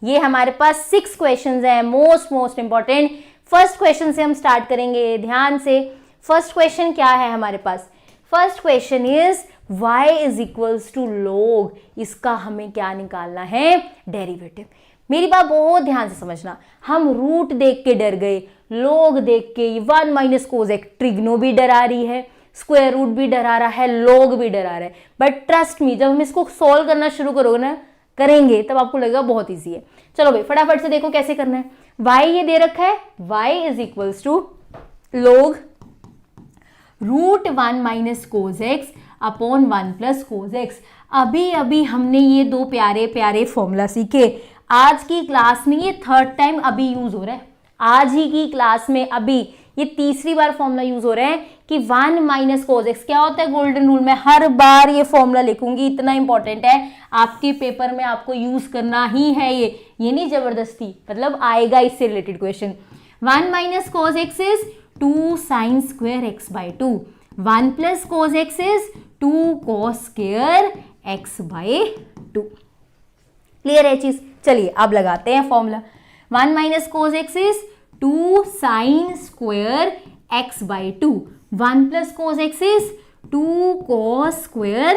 ये हमारे पास 6 क्वेश्चंस हैं, मोस्ट इंपॉर्टेंट। फर्स्ट क्वेश्चन से हम स्टार्ट करेंगे, ध्यान से। फर्स्ट क्वेश्चन क्या है हमारे पास? First question is y is equals to log। इसका हमें क्या निकालना है? डेरिवेटिव। मेरी बात बहुत ध्यान से समझना, हम रूट देख के डर गए, log देख के 1 माइनस कोसेक, ट्रिग्नो भी डरा रही है, स्क्वायर रूट भी डरा रहा है, log भी डरा रहा है। बट ट्रस्ट मी, जब हम इसको सॉल्व करना शुरू करेंगे तब आपको लगेगा बहुत ईजी है। चलो भाई फटाफट से देखो कैसे करना है। y ये दे रखा है, y is equals to log root 1 minus cos x upon 1 plus cos x. अभी हमने ये दो प्यारे प्यारे फॉर्मूला सीखे। आज की क्लास में ये थर्ड टाइम अभी यूज हो रहा है, आज ही की क्लास में अभी ये तीसरी बार फॉर्मूला यूज हो रहा है कि 1 माइनस कोस एक्स क्या होता है। गोल्डन रूल में हर बार ये फॉर्मूला लिखूंगी, इतना इंपॉर्टेंट है, आपके पेपर में आपको यूज करना ही है। ये नहीं जबरदस्ती, मतलब आएगा इससे related question. 1 minus cos x is 2 sign square x by 2, 1 plus cos x is 2 cos square x by 2। Clear है चीज? चलिए अब लगाते हैं formula. 1 minus cos x is 2 sign square x by 2, 1 plus cos x is 2 cos square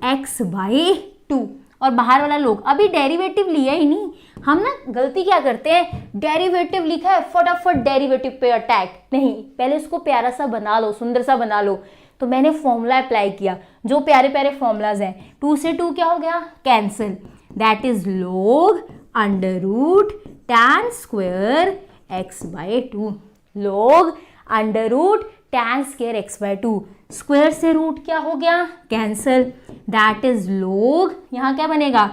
x by 2। और बाहर वाला लोग अभी डेरिवेटिव लिया ही नहीं। हम ना गलती क्या करते हैं, डेरिवेटिव लिखा है फटाफट डेरिवेटिव पे अटैक। नहीं, पहले उसको प्यारा सा बना लो, सुंदर सा बना लो। तो मैंने फॉर्मूला अप्लाई किया, जो प्यारे प्यारे फॉर्मूलाज हैं। 2 से 2 क्या हो गया? Cancel. That is log under root tan square x by 2, log under root tan square x by 2। Square से रूट क्या हो गया? कैंसिल। दैट इज log, यहां क्या बनेगा?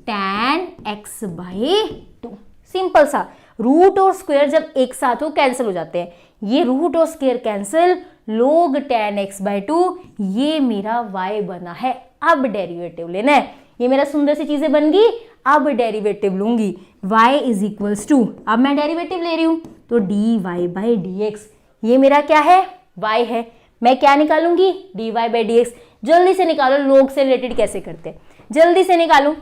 tan x by 2। सिंपल सा, रूट और स्क्वायर जब एक साथ हो कैंसिल हो जाते हैं। ये रूट और square cancel, log tan x by 2, ये मेरा y बना है। अब डेरिवेटिव लेना है। ये मेरा सुंदर सी चीजें बन गई, अब डेरिवेटिव लूंगी। y इज इक्वल्स टू, अब मैं डेरिवेटिव ले रही हूं तो dy बाई dx। ये मेरा क्या है? y है। मैं क्या निकालूंगी? dy by dx। जल्दी से निकालो, log से रिलेटेड कैसे करते हैं, जल्दी से निकालो।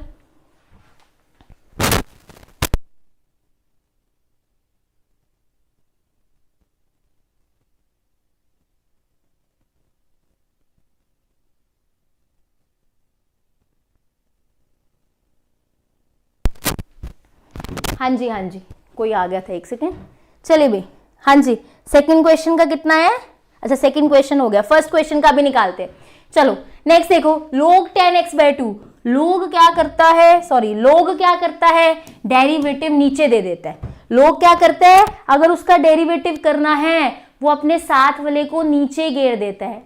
हाँ जी, कोई आ गया था, एक सेकेंड। चलिए भाई, हाँ जी, सेकंड क्वेश्चन का कितना है? अच्छा सेकंड क्वेश्चन हो गया, फर्स्ट क्वेश्चन का भी निकालते हैं। चलो नेक्स्ट देखो, log tan x by 2। log क्या करता है? डेरिवेटिव नीचे दे देता है। log क्या करता है? अगर उसका डेरिवेटिव करना है वो अपने साथ वाले को नीचे घेर देता है,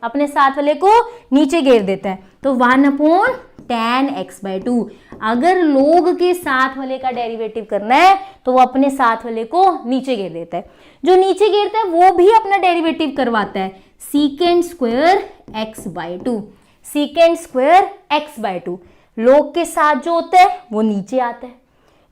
तो 1 अपॉन tan x बाई 2। अगर log के साथ वाले का डेरिवेटिव करना है तो वो अपने साथ वाले को नीचे घेर देता है। जो नीचे घेरता है वो भी अपना डेरिवेटिव करवाता है, secant square x by 2, secant square x by 2। log के साथ जो होता है वो नीचे आता है,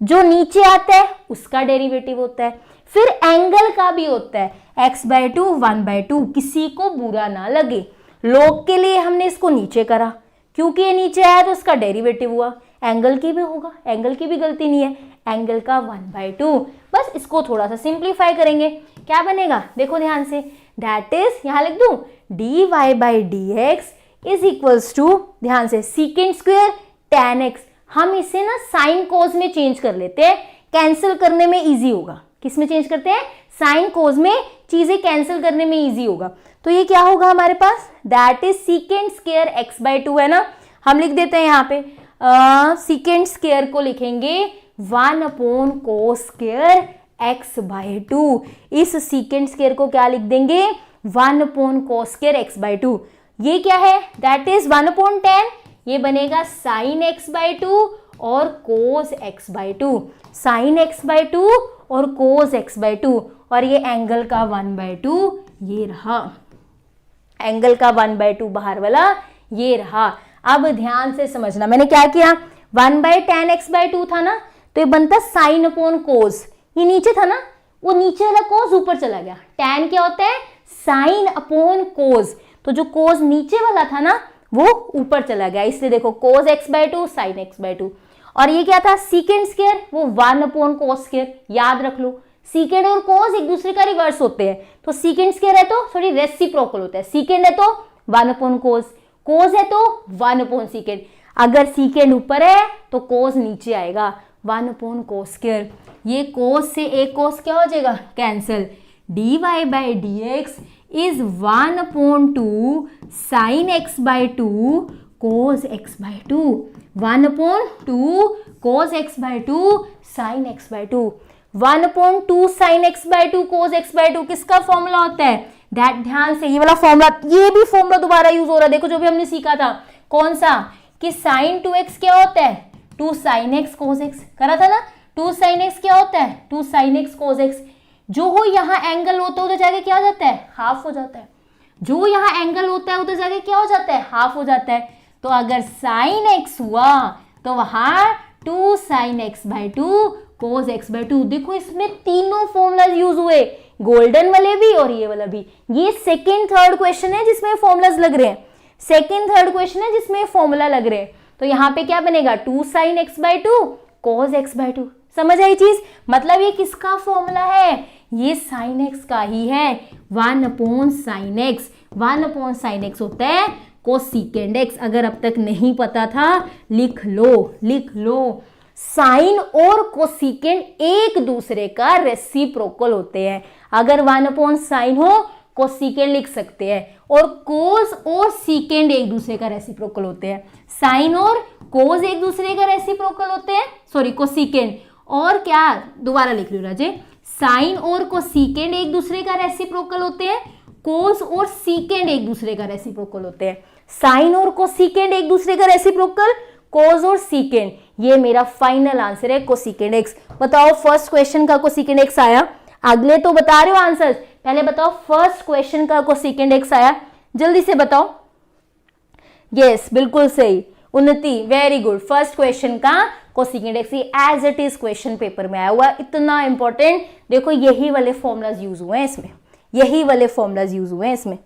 जो नीचे आता है उसका डेरिवेटिव होता है। फिर एंगल का भी होता है, x बाई 2 1 बाई 2। किसी को बुरा ना लगे, log के लिए हमने इसको नीचे करा, क्योंकि ये नीचे आया तो उसका डेरिवेटिव हुआ। एंगल की भी होगा, एंगल की भी गलती नहीं है, एंगल का 1 बाई 2। बस इसको थोड़ा सा सिंप्लीफाई करेंगे, क्या बनेगा? देखो ध्यान से, दैट इज, यहां लिख दूं, dy by dx is equals to, ध्यान से, सीकेंड स्क्वायर tan x। हम इसे ना साइन कोस में चेंज कर लेते हैं, कैंसिल करने में इजी होगा। किस में चेंज करते हैं? साइन कोस में, चीजें कैंसिल करने में इजी होगा। तो ये क्या होगा हमारे पास? That is secant square x by 2 है ना। हम लिख देते हैं यहाँ पे, सीकेंड स्क्वायर को लिखेंगे 1 upon cos square x by 2। इस सीकेंड स्क्वायर को क्या लिख देंगे? 1 upon cos square x by 2। ये क्या है? दैट इज 1 अपॉन 10, ये बनेगा साइन एक्स बाई 2 और cos x by 2, sine x by 2 और कोस एक्स बाई 2। और ये एंगल का 1 बाई 2 ये रहा, एंगल का 1 बाई 2 बाहर वाला ये रहा। अब ध्यान से समझना, मैंने क्या किया? 1 बाई tan x बाई 2 था ना, तो ये बनता साइन अपॉन कोस। ये नीचे था ना, वो नीचे वाला कोस ऊपर चला गया। tan क्या होता है? साइन अपॉन कोस। तो जो कोस नीचे वाला था ना वो ऊपर चला गया, इसलिए देखो cos x by 2 sine x by 2। और ये क्या था सीकेंड स्क्वायर, वो 1/cos स्क्वायर, याद रख लो सीकेंड और कोस एक दूसरे का रिवर्स होते हैं, तो सीकेंड स्क्वायर है तो सॉरी रेसिप्रोकल होता है, सीकेंड है तो 1/cos, कोस है तो 1/secant, अगर सीकेंड ऊपर है तो कोस नीचे आएगा 1/cos स्क्वायर, ये कोस से एक कोस क्या हो जाएगा cancel, dy by d x is 1/2 sin x by 2 cos x by 2, 1/2 cos x by 2 sin x by 2, 1/2 sin x by 2 cos x by 2 किसका फॉर्मूला होता है, दैट ध्यान से ये वाला फॉर्मूला, ये भी फॉर्मूला दोबारा यूज हो रहा है, देखो जो भी हमने सीखा था कौन सा, कि sin 2x क्या होता है 2 sin x cos x, करा था ना, 2 sin x क्या होता है 2 sin x cos x, जो हो यहाँ एंगल होता है उधर जाके क्या हो जाता है हाफ हो जाता है, जो यहाँ एंगल होता है उधर जाके क्या हो जाता है हाफ हो जाता है, तो अगर sin x हुआ तो वहां 2 sin x by 2 cos x by 2, देखो इसमें तीनों फॉर्मूलाज यूज हुए, गोल्डन वाले भी और ये वाला भी, ये सेकेंड थर्ड क्वेश्चन है जिसमें फॉर्मूलाज लग रहे हैं, सेकेंड थर्ड क्वेश्चन है जिसमें फॉर्मूला लग रहे हैं, तो यहाँ पे क्या बनेगा 2 sin x by 2 cos x by 2, समझ आई चीज, मतलब ये किसका फॉर्मूला है, ये sin x का ही है, 1/sin x, 1/sin x होता है कोसिकेंड x, अगर अब तक नहीं पता था लिख लो, साइन और कोसिकेंड एक दूसरे का रेसिप्रोकल होते हैं, अगर 1/sin हो कोसिकेंड लिख सकते हैं, और कोस और सीकेंड एक दूसरे का रेसिप्रोकल होते हैं, साइन और कोस एक दूसरे का रेसिप्रोकल होते हैं, सॉरी कोसिकेंड, और क्या दोबारा लिख लो राजे, साइन और कोसिकेंड एक दूसरे का रेसिप्रोकल होते हैं, कोस और सीकेंड एक दूसरे का रेसिप्रोकल होते हैं, साइन और कोसिकेंड एक दूसरे का रेसिप्रोकल, कोस और सीकेंड, ये मेरा फाइनल आंसर है कोसिकेंड एक्स। बताओ फर्स्ट क्वेश्चन का कोसिकेंड एक्स आया, अगले तो बता रहे हो आंसर, पहले बताओ फर्स्ट क्वेश्चन का कोसिकेंड एक्स आया, जल्दी से बताओ, यस बिल्कुल सही, Unnati very good, first question का cosecant x as it is question paper में आया हुआ, इतना इंपॉर्टेंट, देखो यही वाले फॉर्मूलाज यूज हुए हैं इसमें, यही वाले फॉर्मूलाज यूज हुए हैं इसमें,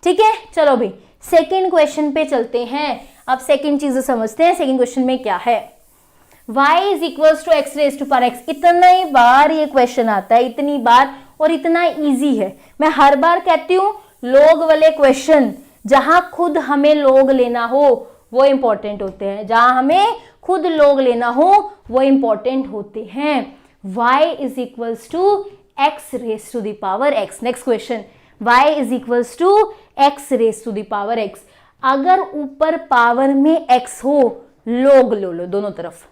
ठीक है। चलो भाई सेकेंड क्वेश्चन पे चलते हैं, अब सेकेंड चीजें समझते हैं, सेकेंड क्वेश्चन में क्या है, y is equals to x raise to power x, इतना ही बार ये क्वेश्चन आता है, इतनी बार, और इतना इजी है, मैं हर बार कहती हूँ लोग वाले क्वेश्चन जहां खुद हमें लोग लेना हो वो इंपॉर्टेंट होते हैं, जहां हमें खुद लोग लेना हो वो इंपॉर्टेंट होते हैं, y is equals to x raise to the power x, next question, y is equals to x raise to the power x, अगर ऊपर पावर में x हो लोग लो दोनों तरफ,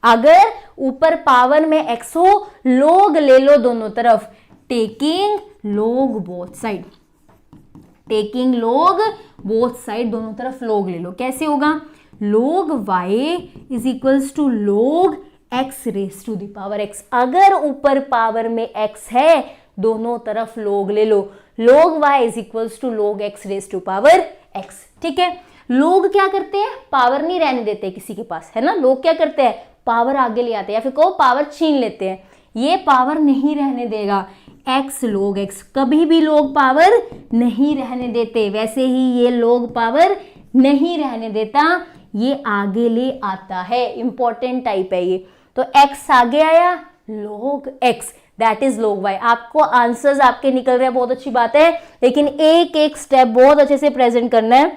अगर ऊपर पावर में x हो लोग ले लो दोनों तरफ, taking log both side, taking log both side, दोनों तरफ लोग ले लो, कैसे होगा, log y is equals to log x raise to the power x, अगर ऊपर पावर में x है दोनों तरफ लोग ले लो, log y is equals to log x raise to power x, ठीक है। लोग क्या करते हैं पावर नहीं रहने देते किसी के पास, है ना, लोग क्या करते हैं पावर आगे ले आते हैं, या फिर कहो पावर छीन लेते हैं, ये पावर नहीं रहने देगा, x लोग x, कभी भी लोग पावर नहीं रहने देते, वैसे ही ये लोग पावर नहीं रहने देता, ये आगे ले आता है, इंपॉर्टेंट टाइप है ये, तो x आगे आया लोग x, दैट इज लोग y, आपको आंसर्स आपके निकल रहे हैं बहुत अच्छी बात है, लेकिन एक एक स्टेप बहुत अच्छे से प्रेजेंट करना है,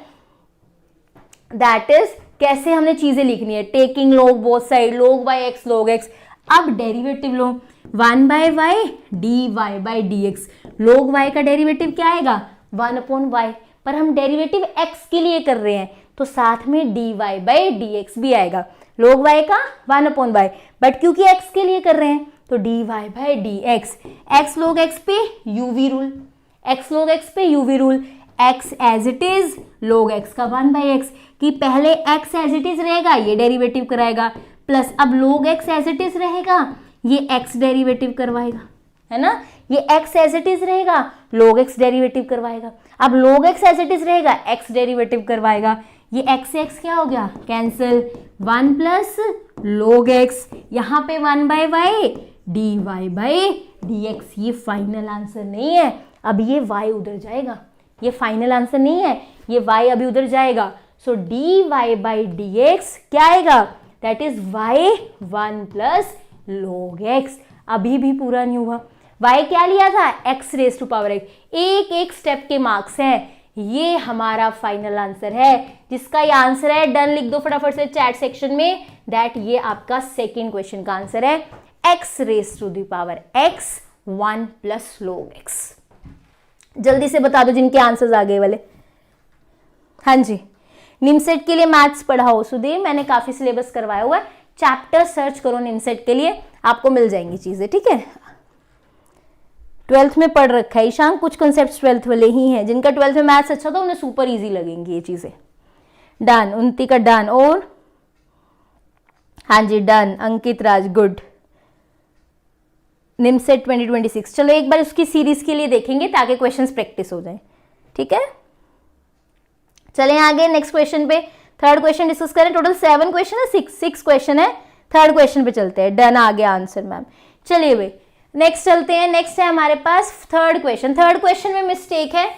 दैट इज कैसे हमने चीजें लिखनी है, टेकिंग लोग बोथ साइड, लोग बाय एक्स लोग एक्स, अब derivative low 1/y dy by d x, लोग y का डेरिवेटिव क्या आएगा 1/y, पर हम डेरिवेटिव x के लिए कर रहे हैं तो साथ में dy बाई डी एक्स भी आएगा, लोग y का 1/y, बट क्योंकि x के लिए कर रहे हैं तो dy by d x, x log x पे uv rule, x log x पे uv rule, x as it is log x का 1/x, कि पहले x एज इट इज रहेगा ये डेरिवेटिव कराएगा, प्लस अब लोग x एज इट इज रहेगा ये x डेरिवेटिव करवाएगा, है ना, ये x एज इट इज रहेगा लोग x डेरिवेटिव करवाएगा, अब लोग x एज इट इज रहेगा x डेरिवेटिव करवाएगा, ये x से x क्या हो गया कैंसिल, 1 प्लस लोग x, यहाँ पे 1/y dy by d x, ये फाइनल आंसर नहीं है, अब ये y उधर जाएगा, ये फाइनल आंसर नहीं है, ये y अभी उधर जाएगा, सो dy बाई डी एक्स क्या आएगा that is y 1 plus log x। अभी भी पूरा नहीं हुआ, y क्या लिया था, x raise to power x। एक एक स्टेप के मार्क्स हैं, ये हमारा फाइनल आंसर है, जिसका ये आंसर है डन लिख दो फटाफट से चैट सेक्शन में, दैट ये आपका सेकेंड क्वेश्चन का आंसर है, x raise to the power x 1 plus log x। जल्दी से बता दो जिनके आंसर्स आ गए वाले। हाँ जी, निमसेट के लिए मैथ्स पढ़ाओ सुधीर, मैंने काफी सिलेबस करवाया हुआ है, चैप्टर सर्च करो निमसेट के लिए, आपको मिल जाएंगी चीजें, ठीक है। 12th में पढ़ रखा है ईशान, कुछ कॉन्सेप्ट्स 12th वाले ही हैं, जिनका 12th में मैथ्स अच्छा था उन्हें सुपर इजी लगेंगी ये चीजें। डन, उनती का डन, और हाँ जी डन, अंकित राज गुड, निमसेट 2026। चलो एक बार उसकी सीरीज के लिए देखेंगे ताकि क्वेश्चंस प्रैक्टिस हो जाए, ठीक है। चलें आगे नेक्स्ट क्वेश्चन पे, थर्ड क्वेश्चन डिस्कस करें। टोटल 7 क्वेश्चन है, 6 क्वेश्चन है, थर्ड क्वेश्चन पे चलते हैं। डन, आ गया आंसर मैम। चलिए भाई नेक्स्ट चलते हैं। नेक्स्ट है हमारे पास थर्ड क्वेश्चन। थर्ड क्वेश्चन में मिस्टेक है,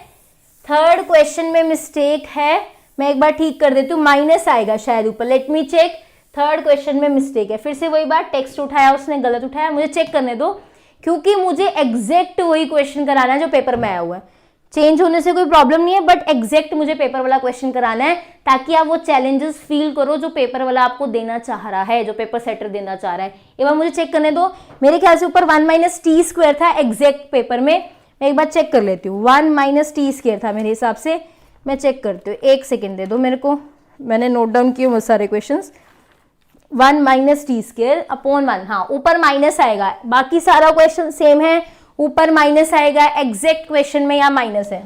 थर्ड क्वेश्चन में मिस्टेक है, मैं एक बार ठीक कर देती हूँ, माइनस आएगा शायद ऊपर, let me check. Third question में मिस्टेक है, फिर से वही बात, टेक्स्ट उठाया उसने गलत उठाया, मुझे चेक करने दो, क्योंकि मुझे एग्जैक्ट वही क्वेश्चन कराना है जो पेपर में आया हुआ है। चेंज होने से कोई प्रॉब्लम नहीं है, बट एग्जैक्ट मुझे पेपर वाला क्वेश्चन कराना है, ताकि आप वो चैलेंजेस फील करो जो पेपर वाला आपको देना चाह रहा है, जो पेपर सेटर देना चाह रहा है। एक बार मुझे चेक करने दो, मेरे ख्याल से ऊपर 1 माइनस टी स्क्वायर था एग्जैक्ट पेपर में, मैं एक बार चेक कर लेती हूँ। 1 माइनस टी स्क्वायर था मेरे हिसाब से, मैं चेक करती हूँ, एक सेकेंड दे दो मेरे को, मैंने नोट डाउन किए बहुत सारे question. 1 minus t square upon 1, हाँ ऊपर माइनस आएगा, बाकी सारा क्वेश्चन सेम है, ऊपर माइनस आएगा, एग्जैक्ट क्वेश्चन में यहाँ माइनस है,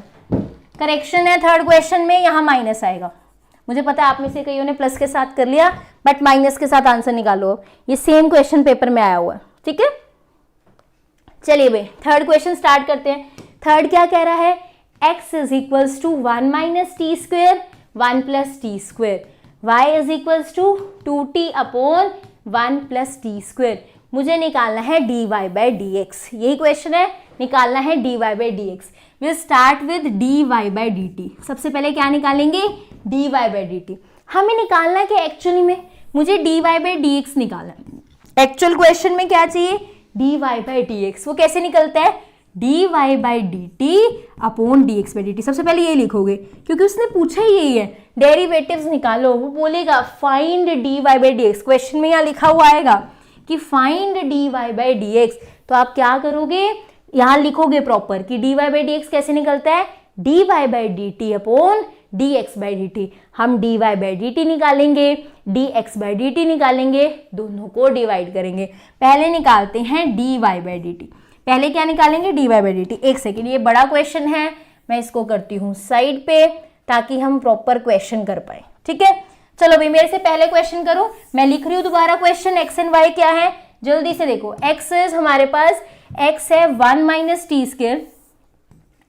करेक्शन है थर्ड क्वेश्चन में, यहाँ माइनस आएगा। मुझे पता है आप में से कईयों ने प्लस के साथ कर लिया, बट माइनस के साथ आंसर निकालो, ये सेम क्वेश्चन पेपर में आया हुआ है, ठीक है। चलिए भाई थर्ड क्वेश्चन स्टार्ट करते हैं। थर्ड क्या कह रहा है, x is equals to 1 minus t square 1 plus t square, y is equals to 2t upon 1 plus t square. मुझे निकालना है dy बाई dx, यही क्वेश्चन है, निकालना है dy by dx। Will start with dy by dt। सबसे पहले क्या निकालेंगे, dy बाई dt। हमें निकालना है कि एक्चुअली में मुझे dy बाई dx निकालना है। एक्चुअल क्वेश्चन में क्या चाहिए, dy बाई dx। वो कैसे निकलता है, dy by dt upon dx by dt। सबसे पहले ये लिखोगे, क्योंकि उसने पूछा ही यही है, डेरिवेटिव्स निकालो। वो बोलेगा find dy by dx, question में यहाँ लिखा हुआ आएगा कि फाइंड dy बाई dx, तो आप क्या करोगे, यहाँ लिखोगे प्रॉपर कि dy बाई dx कैसे निकलता है, dy by dt upon dx by dt। हम dy बाई dt निकालेंगे, dx बाई dt निकालेंगे, दोनों को डिवाइड करेंगे। पहले निकालते हैं dy बाई dt। पहले क्या निकालेंगे, dy बाई dt। एक सेकेंड, ये बड़ा क्वेश्चन है, मैं इसको करती हूँ साइड पे ताकि हम प्रॉपर क्वेश्चन कर पाए, ठीक है। चलो भाई मेरे से पहले क्वेश्चन करो, मैं लिख रही हूँ दोबारा क्वेश्चन। x एंड y क्या है, जल्दी से देखो। x इज हमारे पास, x है 1 minus t square,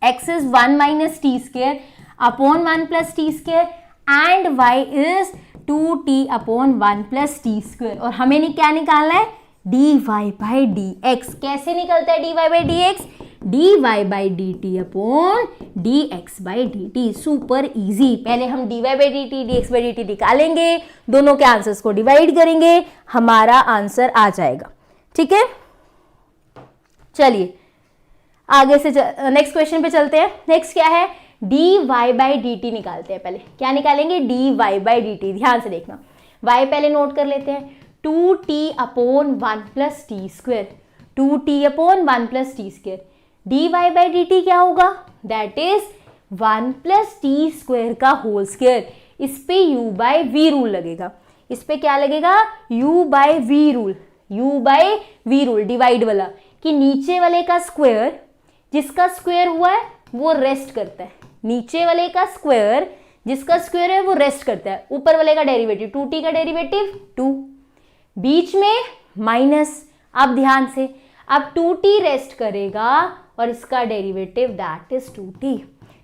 x is 1 minus t square upon 1 plus t square, and y is 2t upon 1 plus t square. और हमें क्या निकालना है, dy बाई dx। कैसे निकलता है dy by dx, dy by dt upon dx by dt। Super easy. पहले हम dy by dt dx by dt निकालेंगे, दोनों के आंसर्स को डिवाइड करेंगे, हमारा आंसर आ जाएगा, ठीक है। चलिए आगे से नेक्स्ट क्वेश्चन पे चलते हैं। नेक्स्ट क्या है, dy बाई dt निकालते हैं। पहले क्या निकालेंगे, dy बाई dt। ध्यान से देखना, y पहले नोट कर लेते हैं, 2t upon 1 plus t square, 2t upon 1 plus t square. dy by dt क्या होगा, that is 1 plus t square का होल स्क्वेयर। इस पे u बाई v रूल लगेगा, इस पे क्या लगेगा, u by v rule, u by v rule divide वाला, कि नीचे वाले का स्क्वायर जिसका स्क्वायर हुआ है वो रेस्ट करता है, नीचे वाले का स्क्वायर जिसका स्क्वायर है वो रेस्ट करता है, ऊपर वाले का डेरिवेटिव 2t का डेरिवेटिव 2, बीच में माइनस। अब ध्यान से, अब 2t रेस्ट करेगा और इसका डेरिवेटिव दैट इज 2t,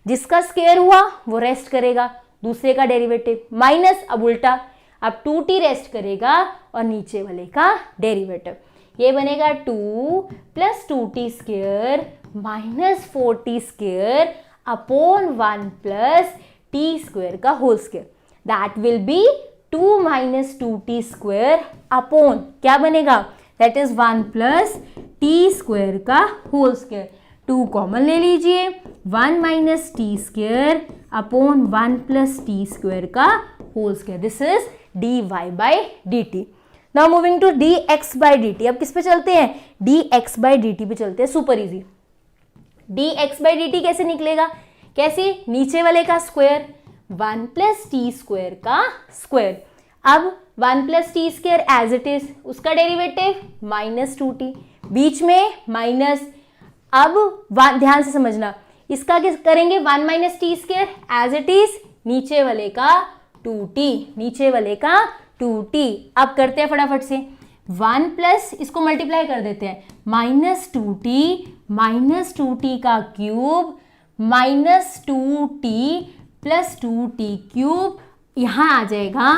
जिसका स्क्वायर हुआ वो रेस्ट करेगा, दूसरे का डेरिवेटिव माइनस। अब उल्टा, अब 2t रेस्ट करेगा और नीचे वाले का डेरिवेटिव, ये बनेगा 2 plus 2t square minus 4t square upon 1 plus t square का whole square, that will be 2 minus 2t square upon क्या बनेगा, that is 1 plus t square का होल स्क्वायर। 2 कॉमन ले लीजिए, 1 minus t square upon 1 plus t square का whole square. This is dy by d t. Now moving to dx by d t. अब किस पे चलते हैं, dx बाई डी टी पे चलते हैं। Super easy. dx by d t कैसे निकलेगा, कैसे, नीचे वाले का स्क्वायर 1 प्लस टी स्क्वायर का स्क्वायर। अब 1 plus t square as it is, उसका डेरिवेटिव माइनस 2t, बीच में माइनस। अब ध्यान से समझना, इसका किस करेंगे, 1 minus t square as it is, नीचे वाले का 2t, नीचे वाले का 2t। अब करते हैं फटाफट से, 1 प्लस इसको मल्टीप्लाई कर देते हैं, माइनस 2t का cube minus 2t plus 2t cube, यहां आ जाएगा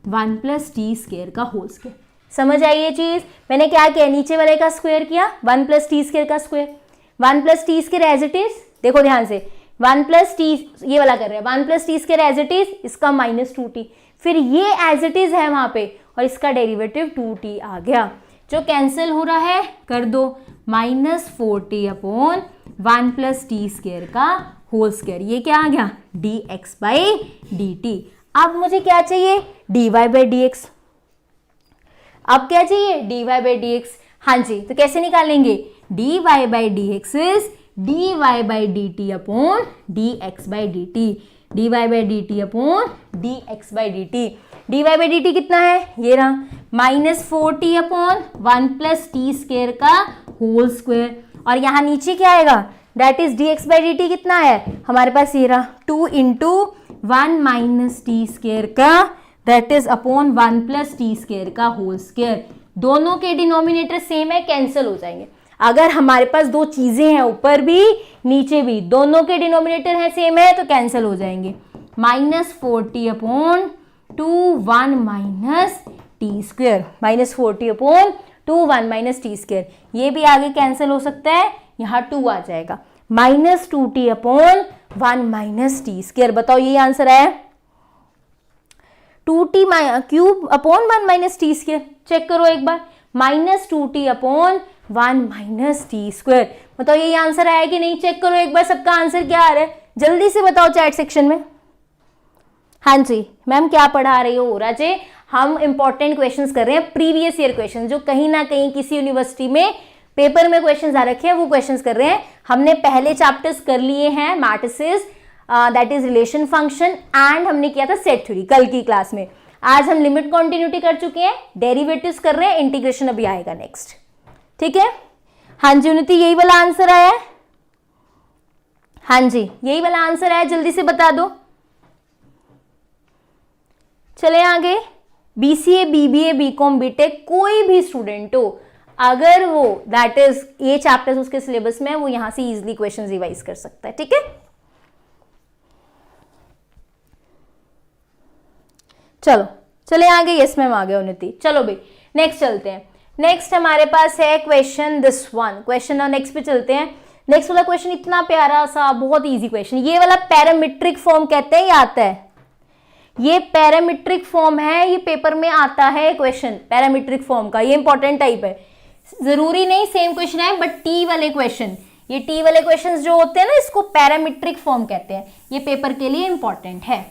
1 प्लस टी स्क्वायर का होल स्क्वायर। समझ आई ये चीज, मैंने क्या किया, नीचे वाले का स्क्वायर किया, 1 प्लस टी स्क्वायर का square, 1 plus t square as it is, देखो ध्यान से, 1 प्लस टी, ये वाला कर रहे हैं, 1 plus t square as it is, इसका माइनस 2t, फिर ये एज इट इज है वहां पे, और इसका डेरिवेटिव 2t आ गया। जो कैंसिल हो रहा है कर दो, minus 4t upon 1 plus t square का होल स्क्वायर। ये क्या आ गया, dx बाई डी टी। अब मुझे क्या चाहिए, dy बाई डी एक्स। अब क्या चाहिए, dy बाई डी एक्स। हाँ जी, तो कैसे निकालेंगे, dy by d x is dy by d T upon dx by d T, dy by d T upon dx by d T. dy by d T कितना है, ये रहा, minus 4t upon 1 plus t square का whole square, और यहाँ नीचे क्या आएगा, that is dx by d T कितना है हमारे पास, ये रहा 2 इंटू 1 माइनस टी स्क्वायर का, that is upon 1 plus t square का होल स्क्वायर। दोनों के डिनोमिनेटर सेम है, कैंसिल हो जाएंगे। अगर हमारे पास दो चीजें हैं, ऊपर भी नीचे भी, दोनों के डिनोमिनेटर है सेम है, तो कैंसिल हो जाएंगे। Minus 4t upon 2 1 minus t square, minus 4t upon 2 1 minus t square, ये भी आगे कैंसिल हो सकता है, यहाँ 2 आ जाएगा, minus 2t upon 1 minus t square. बताओ ये आंसर आया, 2t cube upon 1 minus t square. Check करो एक बार, minus 2t upon 1 minus t square. बताओ ये आंसर आया कि नहीं, चेक करो एक बार सबका आंसर क्या आ रहा है, जल्दी से बताओ चैट सेक्शन में। हाँ जी मैम, क्या पढ़ा रही हो राजे, हम इंपॉर्टेंट क्वेश्चंस कर रहे हैं, प्रीवियस ईयर क्वेश्चन, जो कहीं ना कहीं किसी यूनिवर्सिटी में पेपर में क्वेश्चंस आ रखे हैं, वो क्वेश्चंस कर रहे हैं। हमने पहले चैप्टर्स कर लिए हैं, matrices, that is relation function, and हमने किया था सेट थ्योरी कल की क्लास में। आज हम लिमिट कॉन्टिन्यूटी कर चुके हैं, डेरिवेटिव्स कर रहे हैं, इंटीग्रेशन अभी आएगा नेक्स्ट, ठीक है। हाँ जी उन्नति, यही वाला आंसर आया है, हाँ जी यही वाला आंसर आया, जल्दी से बता दो। चले आगे, बीसीए, बीबीए, बीकॉम, बीटेक, कोई भी स्टूडेंट हो, अगर वो दैट इज ये चैप्टर्स उसके सिलेबस में है, वो यहां से इजीली क्वेश्चंस रिवाइज कर सकता है, ठीक है। चलो चले आगे, यस मैम आ गया उन्नति। चलो भाई नेक्स्ट चलते हैं, नेक्स्ट हमारे पास है क्वेश्चन दिस वन, क्वेश्चन और नेक्स्ट पे चलते हैं। नेक्स्ट वाला क्वेश्चन इतना प्यारा सा, बहुत इजी क्वेश्चन, ये वाला पैरामीट्रिक फॉर्म कहते हैं, ये आता है, ये पैरामीट्रिक फॉर्म है, ये पेपर में आता है क्वेश्चन पैरामीट्रिक फॉर्म का, ये इंपॉर्टेंट टाइप है, जरूरी नहीं सेम क्वेश्चन है, बट टी वाले क्वेश्चन, ये टी वाले क्वेश्चन जो होते हैं ना, इसको पैरामीट्रिक फॉर्म कहते हैं, ये पेपर के लिए इंपॉर्टेंट है,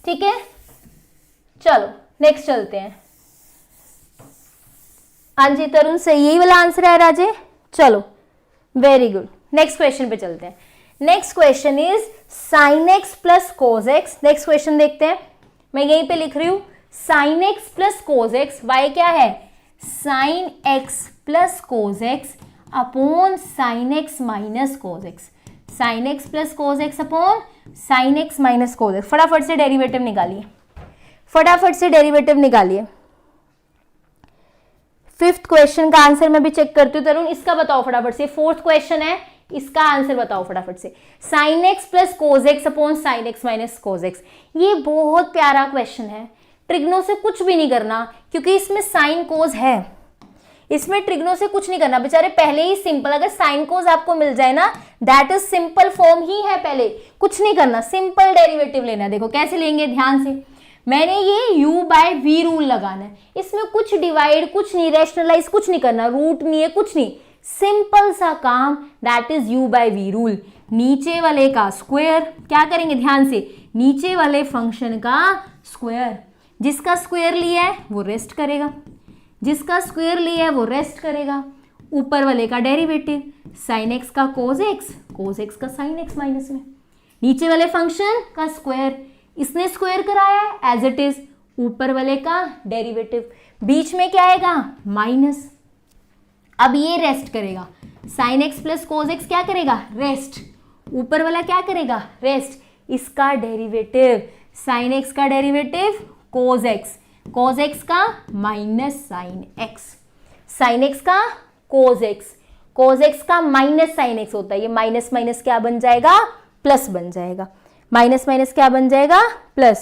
ठीक है। चलो नेक्स्ट चलते हैं। हाँ जी तरुण, सही यही वाला आंसर है राजे, चलो वेरी गुड, नेक्स्ट क्वेश्चन पे चलते हैं। Next question is sine x plus cos x. Next question देखते हैं, मैं यहीं पे लिख रही हूं sine x plus cos x, y क्या है, sine x plus cos x upon sine x minus cos x, sine x plus cos x upon sine x minus cos x. फटाफट से डेरिवेटिव निकालिए, फटाफट से डेरिवेटिव निकालिए। फिफ्थ क्वेश्चन का answer मैं भी चेक करती हूँ तरुण, इसका बताओ फटाफट से, फोर्थ क्वेश्चन है, इसका आंसर बताओ फटाफट से। Sine x plus cos x upon sine x minus cos x, ये बहुत प्यारा क्वेश्चन है, ट्रिग्नो से कुछ भी नहीं करना, क्योंकि इसमें साइन कोज है, इसमें ट्रिग्नो से कुछ नहीं करना, बेचारे पहले ही सिंपल, अगर साइन कोज आपको मिल जाए ना, दैट इज सिंपल फॉर्म ही है, पहले कुछ नहीं करना, सिंपल डेरिवेटिव लेना। देखो कैसे लेंगे, ध्यान से, मैंने ये u बाय v रूल लगाना है, इसमें कुछ डिवाइड, कुछ नहीं, रैशनलाइज कुछ नहीं करना, रूट नहीं है, कुछ नहीं, सिंपल सा काम, that is u by v rule. नीचे वाले का स्क्वायर क्या करेंगे, ध्यान से, नीचे वाले फंक्शन का स्क्वायर, जिसका स्क्वायर लिया है वो रेस्ट करेगा, जिसका स्क्वायर लिया है वो रेस्ट करेगा, ऊपर वाले का डेरिवेटिव, साइन एक्स का कोस एक्स का साइन एक्स माइनस में, नीचे वाले फंक्शन का स्क्वायर, इसने स्क्वायर कराया है एज इट इज, ऊपर वाले का डेरिवेटिव, बीच में क्या आएगा माइनस, अब ये रेस्ट करेगा, sign x plus cos x क्या करेगा रेस्ट, ऊपर वाला क्या करेगा रेस्ट, इसका डेरिवेटिव, साइन एक्स का डेरिवेटिव कोस एक्स का minus sine x, sine x का कोस एक्स का माइनस साइन एक्स होता है, ये माइनस माइनस क्या बन जाएगा प्लस बन जाएगा, माइनस माइनस क्या बन जाएगा प्लस।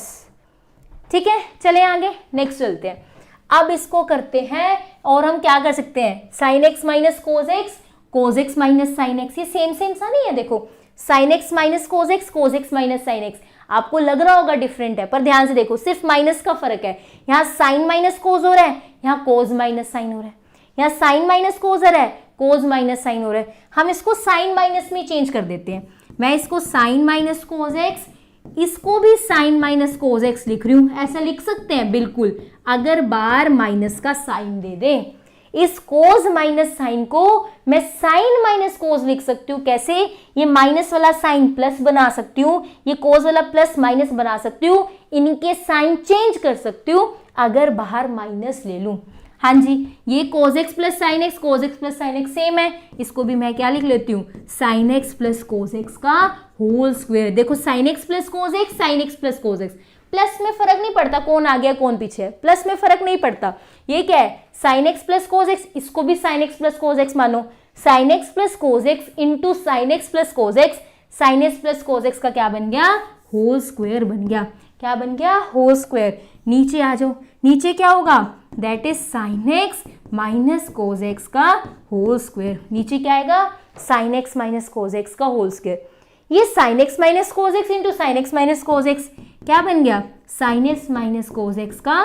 ठीक है, चले आगे, नेक्स्ट चलते हैं। अब इसको करते हैं और हम क्या कर सकते हैं, sign x minus cos x minus sine x, ये सेम सेम सा नहीं है, देखो sign x minus cos x minus sine x, आपको लग रहा होगा डिफरेंट है, पर ध्यान से देखो सिर्फ माइनस का फर्क है, यहाँ साइन माइनस कोस हो रहा है, यहाँ कोस माइनस साइन हो रहा है, यहाँ साइन माइनस कोस हो रहा है, कोस माइनस साइन हो रहा है, हम इसको साइन माइनस में चेंज कर देते हैं, मैं इसको साइन माइनस कोस एक्स, इसको भी साइन माइनस कोस एक्स लिख रही हूं, ऐसा लिख सकते हैं बिल्कुल, अगर बार माइनस का साइन दे दे, इस कोस माइनस साइन को मैं साइन माइनस कोस लिख सकती हूँ, कैसे, ये माइनस वाला साइन प्लस बना सकती हूँ, ये कोस वाला प्लस माइनस बना सकती हूँ, इनके साइन चेंज कर सकती हूँ अगर बाहर माइनस ले लूं। हाँ जी, ये cos x plus sine x same है, इसको भी मैं क्या लिख लेती हूँ, sign x plus cos x का होल स्क्वायर, देखो sign x plus cos x, sine x plus cos x, plus में फर्क नहीं पड़ता कौन आ गया कौन पीछे है, प्लस में फर्क नहीं पड़ता, ये क्या है sine x plus cos x, इसको भी sine x plus cos x मानो, sine x plus cos x into sine x plus cos x, sine x plus cos x का क्या बन गया होल स्क्वायर बन गया, क्या बन गया होल स्क्वायर। नीचे आ जाओ, नीचे क्या होगा, that is sine x minus cos x का होल स्क्वायर, नीचे क्या आएगा sign x minus cos x का होल स्क्वायर, ये sign x minus cos x into sine x minus cos x क्या बन गया sign x minus cos x का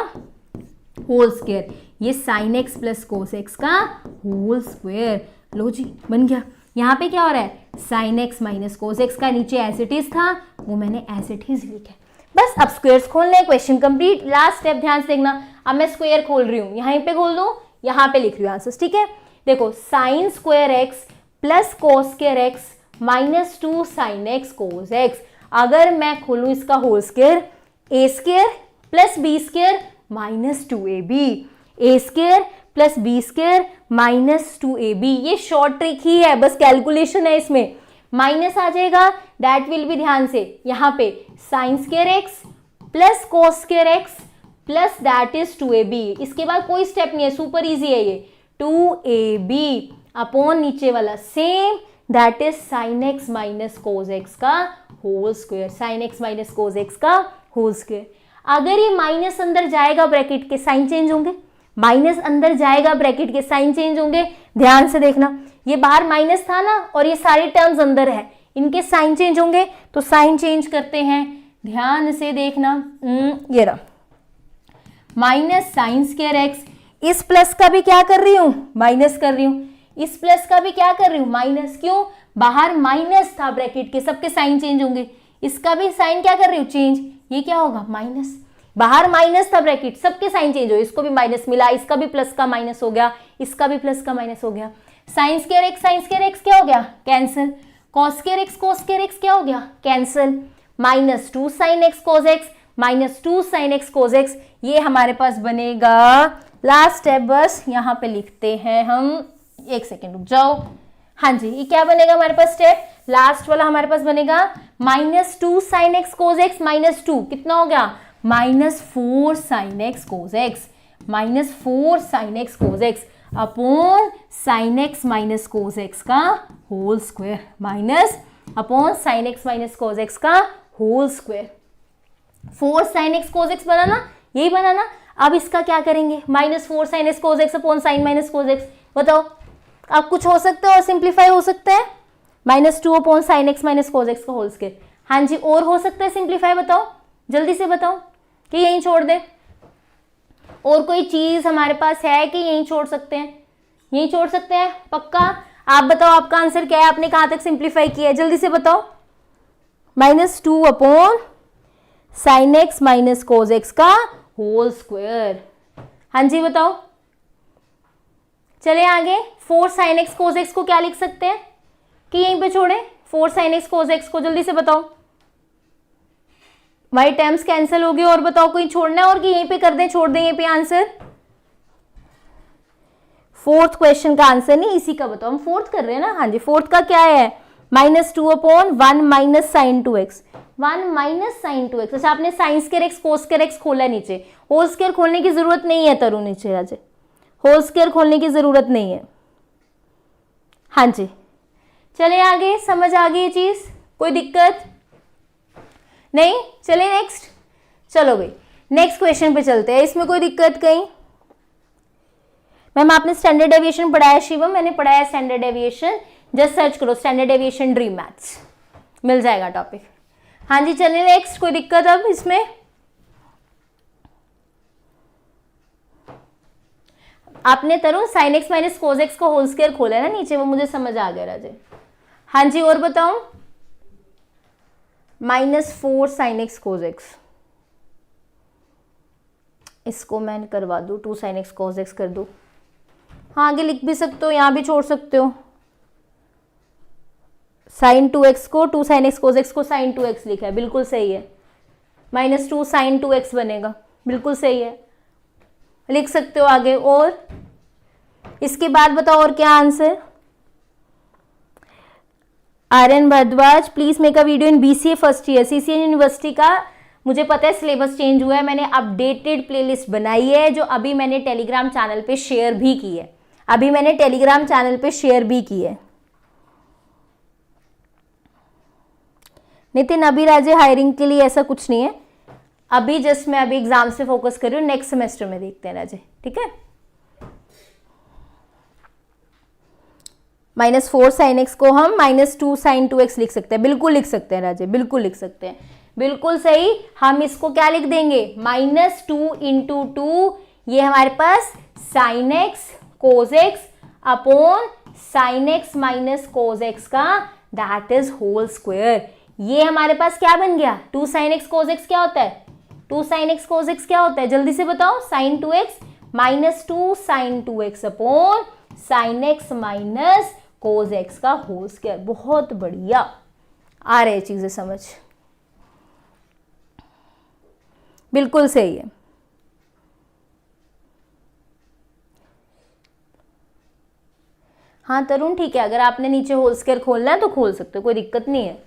होल स्क्वायर, ये sign x plus cos x का होल स्क्वायर, लो जी बन गया। यहाँ पे क्या हो रहा है sine x minus cos x का नीचे एज इट इज था वो मैंने एज इट इज लिखा है, बस अब स्क्वायर्स खोलने, क्वेश्चन कंप्लीट। लास्ट स्टेप ध्यान से देखना, अब मैं स्क्वायर खोल रही हूँ, यहाँ पे खोल दूँ, यहाँ पे लिख रही हूँ आंसर्स, ठीक है। देखो sine square x plus cos square x minus 2 sine x cos x, अगर मैं खोलूँ इसका whole square, a square plus b square minus 2ab, a square plus b square minus 2ab, ये शॉर्ट ट्रिक ही है, बस कैलकुलेशन है, इसमें minus आ जाएगा, दैट विल बी, ध्यान से यहाँ पे sign square x plus cos square x plus that is 2ab, इसके बाद कोई स्टेप नहीं है, सुपर इजी है ये, 2ab अपॉन नीचे वाला same, that is sine x minus cos x का whole square, sine x minus cos x का होल स्क्वायर। अगर ये माइनस अंदर जाएगा ब्रैकेट के साइन चेंज होंगे, माइनस अंदर जाएगा ब्रैकेट के साइन चेंज होंगे, ध्यान से देखना, ये बाहर माइनस था ना और ये सारे टर्म्स अंदर है, इनके साइन चेंज होंगे, तो साइन चेंज करते हैं, ध्यान से देखना, ये रहा माइनस साइन स्क्वायर एक्स, इस प्लस का भी क्या कर रही हूं माइनस कर रही हूं, इस प्लस का भी क्या कर रही हूं माइनस, क्यों बाहर माइनस था ब्रैकेट के, सबके साइन चेंज होंगे, इसका भी साइन क्या कर रही हूं चेंज, ये क्या होगा माइनस, बाहर माइनस था ब्रैकेट, सबके साइन चेंज हो, इसको भी माइनस मिला, इसका भी प्लस का माइनस हो गया, इसका भी प्लस का माइनस हो गया, साइन स्क्वायर एक्स क्या हो गया कैंसिल, कॉस स्क्वायर एक्स क्या हो गया cancel, minus 2 sine x cos x minus 2 sine x cos x, ये हमारे पास बनेगा, लास्ट स्टेप बस यहाँ पे लिखते हैं हम, एक सेकेंड रुक जाओ, हाँ जी, ये क्या बनेगा हमारे पास स्टेप, लास्ट वाला हमारे पास बनेगा minus 2 sine x cos x minus 2 कितना हो गया minus 4 sine x cos x, minus 4 sine x cos x upon sine x minus cos x का whole square, minus upon sine x minus cos x का whole square, 4 sine x cos x बनाना, यही बनाना। अब इसका क्या करेंगे, minus 4 sine x cos x upon sine minus cos x, बताओ अब कुछ हो सकता है और सिंप्लीफाई हो सकता है, minus 2 upon sine x minus cos x का होल स्क्वायर, हाँ जी, और हो सकता है सिंप्लीफाई, बताओ जल्दी से बताओ, कि यहीं छोड़ दें? और कोई चीज हमारे पास है कि यहीं छोड़ सकते हैं? यहीं छोड़ सकते हैं पक्का? आप बताओ आपका आंसर क्या है, आपने कहां तक सिंप्लीफाई किया है, जल्दी से बताओ। -2 upon sine x minus cos x का होल स्क्वायर। हाँ जी बताओ। चले आगे, 4 साइन एक्स कोज एक्स को क्या लिख सकते हैं कि यहीं पे छोड़े? 4 साइन एक्स कोज एक्स को जल्दी से बताओ। वाई टर्म्स कैंसिल हो गए, और बताओ कोई छोड़ना है और कि यहीं पे कर दें, छोड़ दें यहीं पे आंसर? फोर्थ क्वेश्चन का आंसर नहीं, इसी का बताओ। हम फोर्थ कर रहे हैं ना? हाँ जी, फोर्थ का क्या है? -2 upon 1 minus sine 2x। 1 minus sine 2x। अच्छा, आपने sine square x cos square x खोला नीचे, होल स्क्वायर खोलने की जरूरत नहीं है तरुण, नीचे राजे होल स्क्वायर खोलने की जरूरत नहीं है। हाँ जी, चले आगे, समझ आ गई ये चीज, कोई दिक्कत नहीं? चले नेक्स्ट, चलो भाई नेक्स्ट क्वेश्चन पे चलते हैं। इसमें कोई दिक्कत कहीं? मैम आपने स्टैंडर्ड डेविएशन पढ़ाया? शिवम मैंने पढ़ाया स्टैंडर्ड डेविएशन, जस्ट सर्च करो स्टैंडर्ड डेविएशन ड्रीम मैथ्स, मिल जाएगा टॉपिक। हाँ जी चलिए नेक्स्ट, कोई दिक्कत अब इसमें? आपने Tarun sine x minus cos x को होल स्क्वायर खोला है ना नीचे, वो मुझे समझ आ गया राजे। हाँ जी और बताओ। -4 साइन एक्स कोस एक्स, इसको मैं करवा दूं 2 साइन एक्स कोस एक्स कर दूं। हाँ आगे लिख भी सकते हो, यहां भी छोड़ सकते हो। साइन 2x को 2 साइन एक्स कोस एक्स को साइन 2x लिखा है, बिल्कुल सही है। -2 साइन 2x बनेगा, बिल्कुल सही है, लिख सकते हो आगे। और इसके बाद बताओ और क्या answer? Aryan Bhardwaj please make a video in BCA first year. CCN university का मुझे पता है सिलेबस चेंज हुआ है, मैंने अपडेटेड प्लेलिस्ट बनाई है जो अभी मैंने टेलीग्राम चैनल पे शेयर भी की है, अभी मैंने टेलीग्राम चैनल पे शेयर भी की है। नितिन अभी राजे हायरिंग के लिए ऐसा कुछ नहीं है, अभी जस्ट मैं अभी एग्जाम से फोकस कर रही हूँ, नेक्स्ट सेमेस्टर में देखते हैं राजे, ठीक है। -4 साइन एक्स को हम -2 साइन 2x लिख सकते हैं, बिल्कुल लिख सकते हैं राजे, बिल्कुल लिख सकते हैं, बिल्कुल सही। हम इसको क्या लिख देंगे? -2 इंटू 2, ये हमारे पास sine x cos x upon sine x minus cos x का दैट इज होल स्क्वायर। ये हमारे पास क्या बन गया? 2 साइन एक्स कोस एक्स क्या होता है? 2 साइन एक्स कोस एक्स क्या होता है? जल्दी से बताओ। Sine 2x -2 sine 2x upon sine x minus cos x का होल स्क्वायर। बहुत बढ़िया, आ रहे चीजें समझ, बिल्कुल सही है। हाँ तरुण ठीक है, अगर आपने नीचे होल स्क्वायर खोलना है तो खोल सकते हो, कोई दिक्कत नहीं है,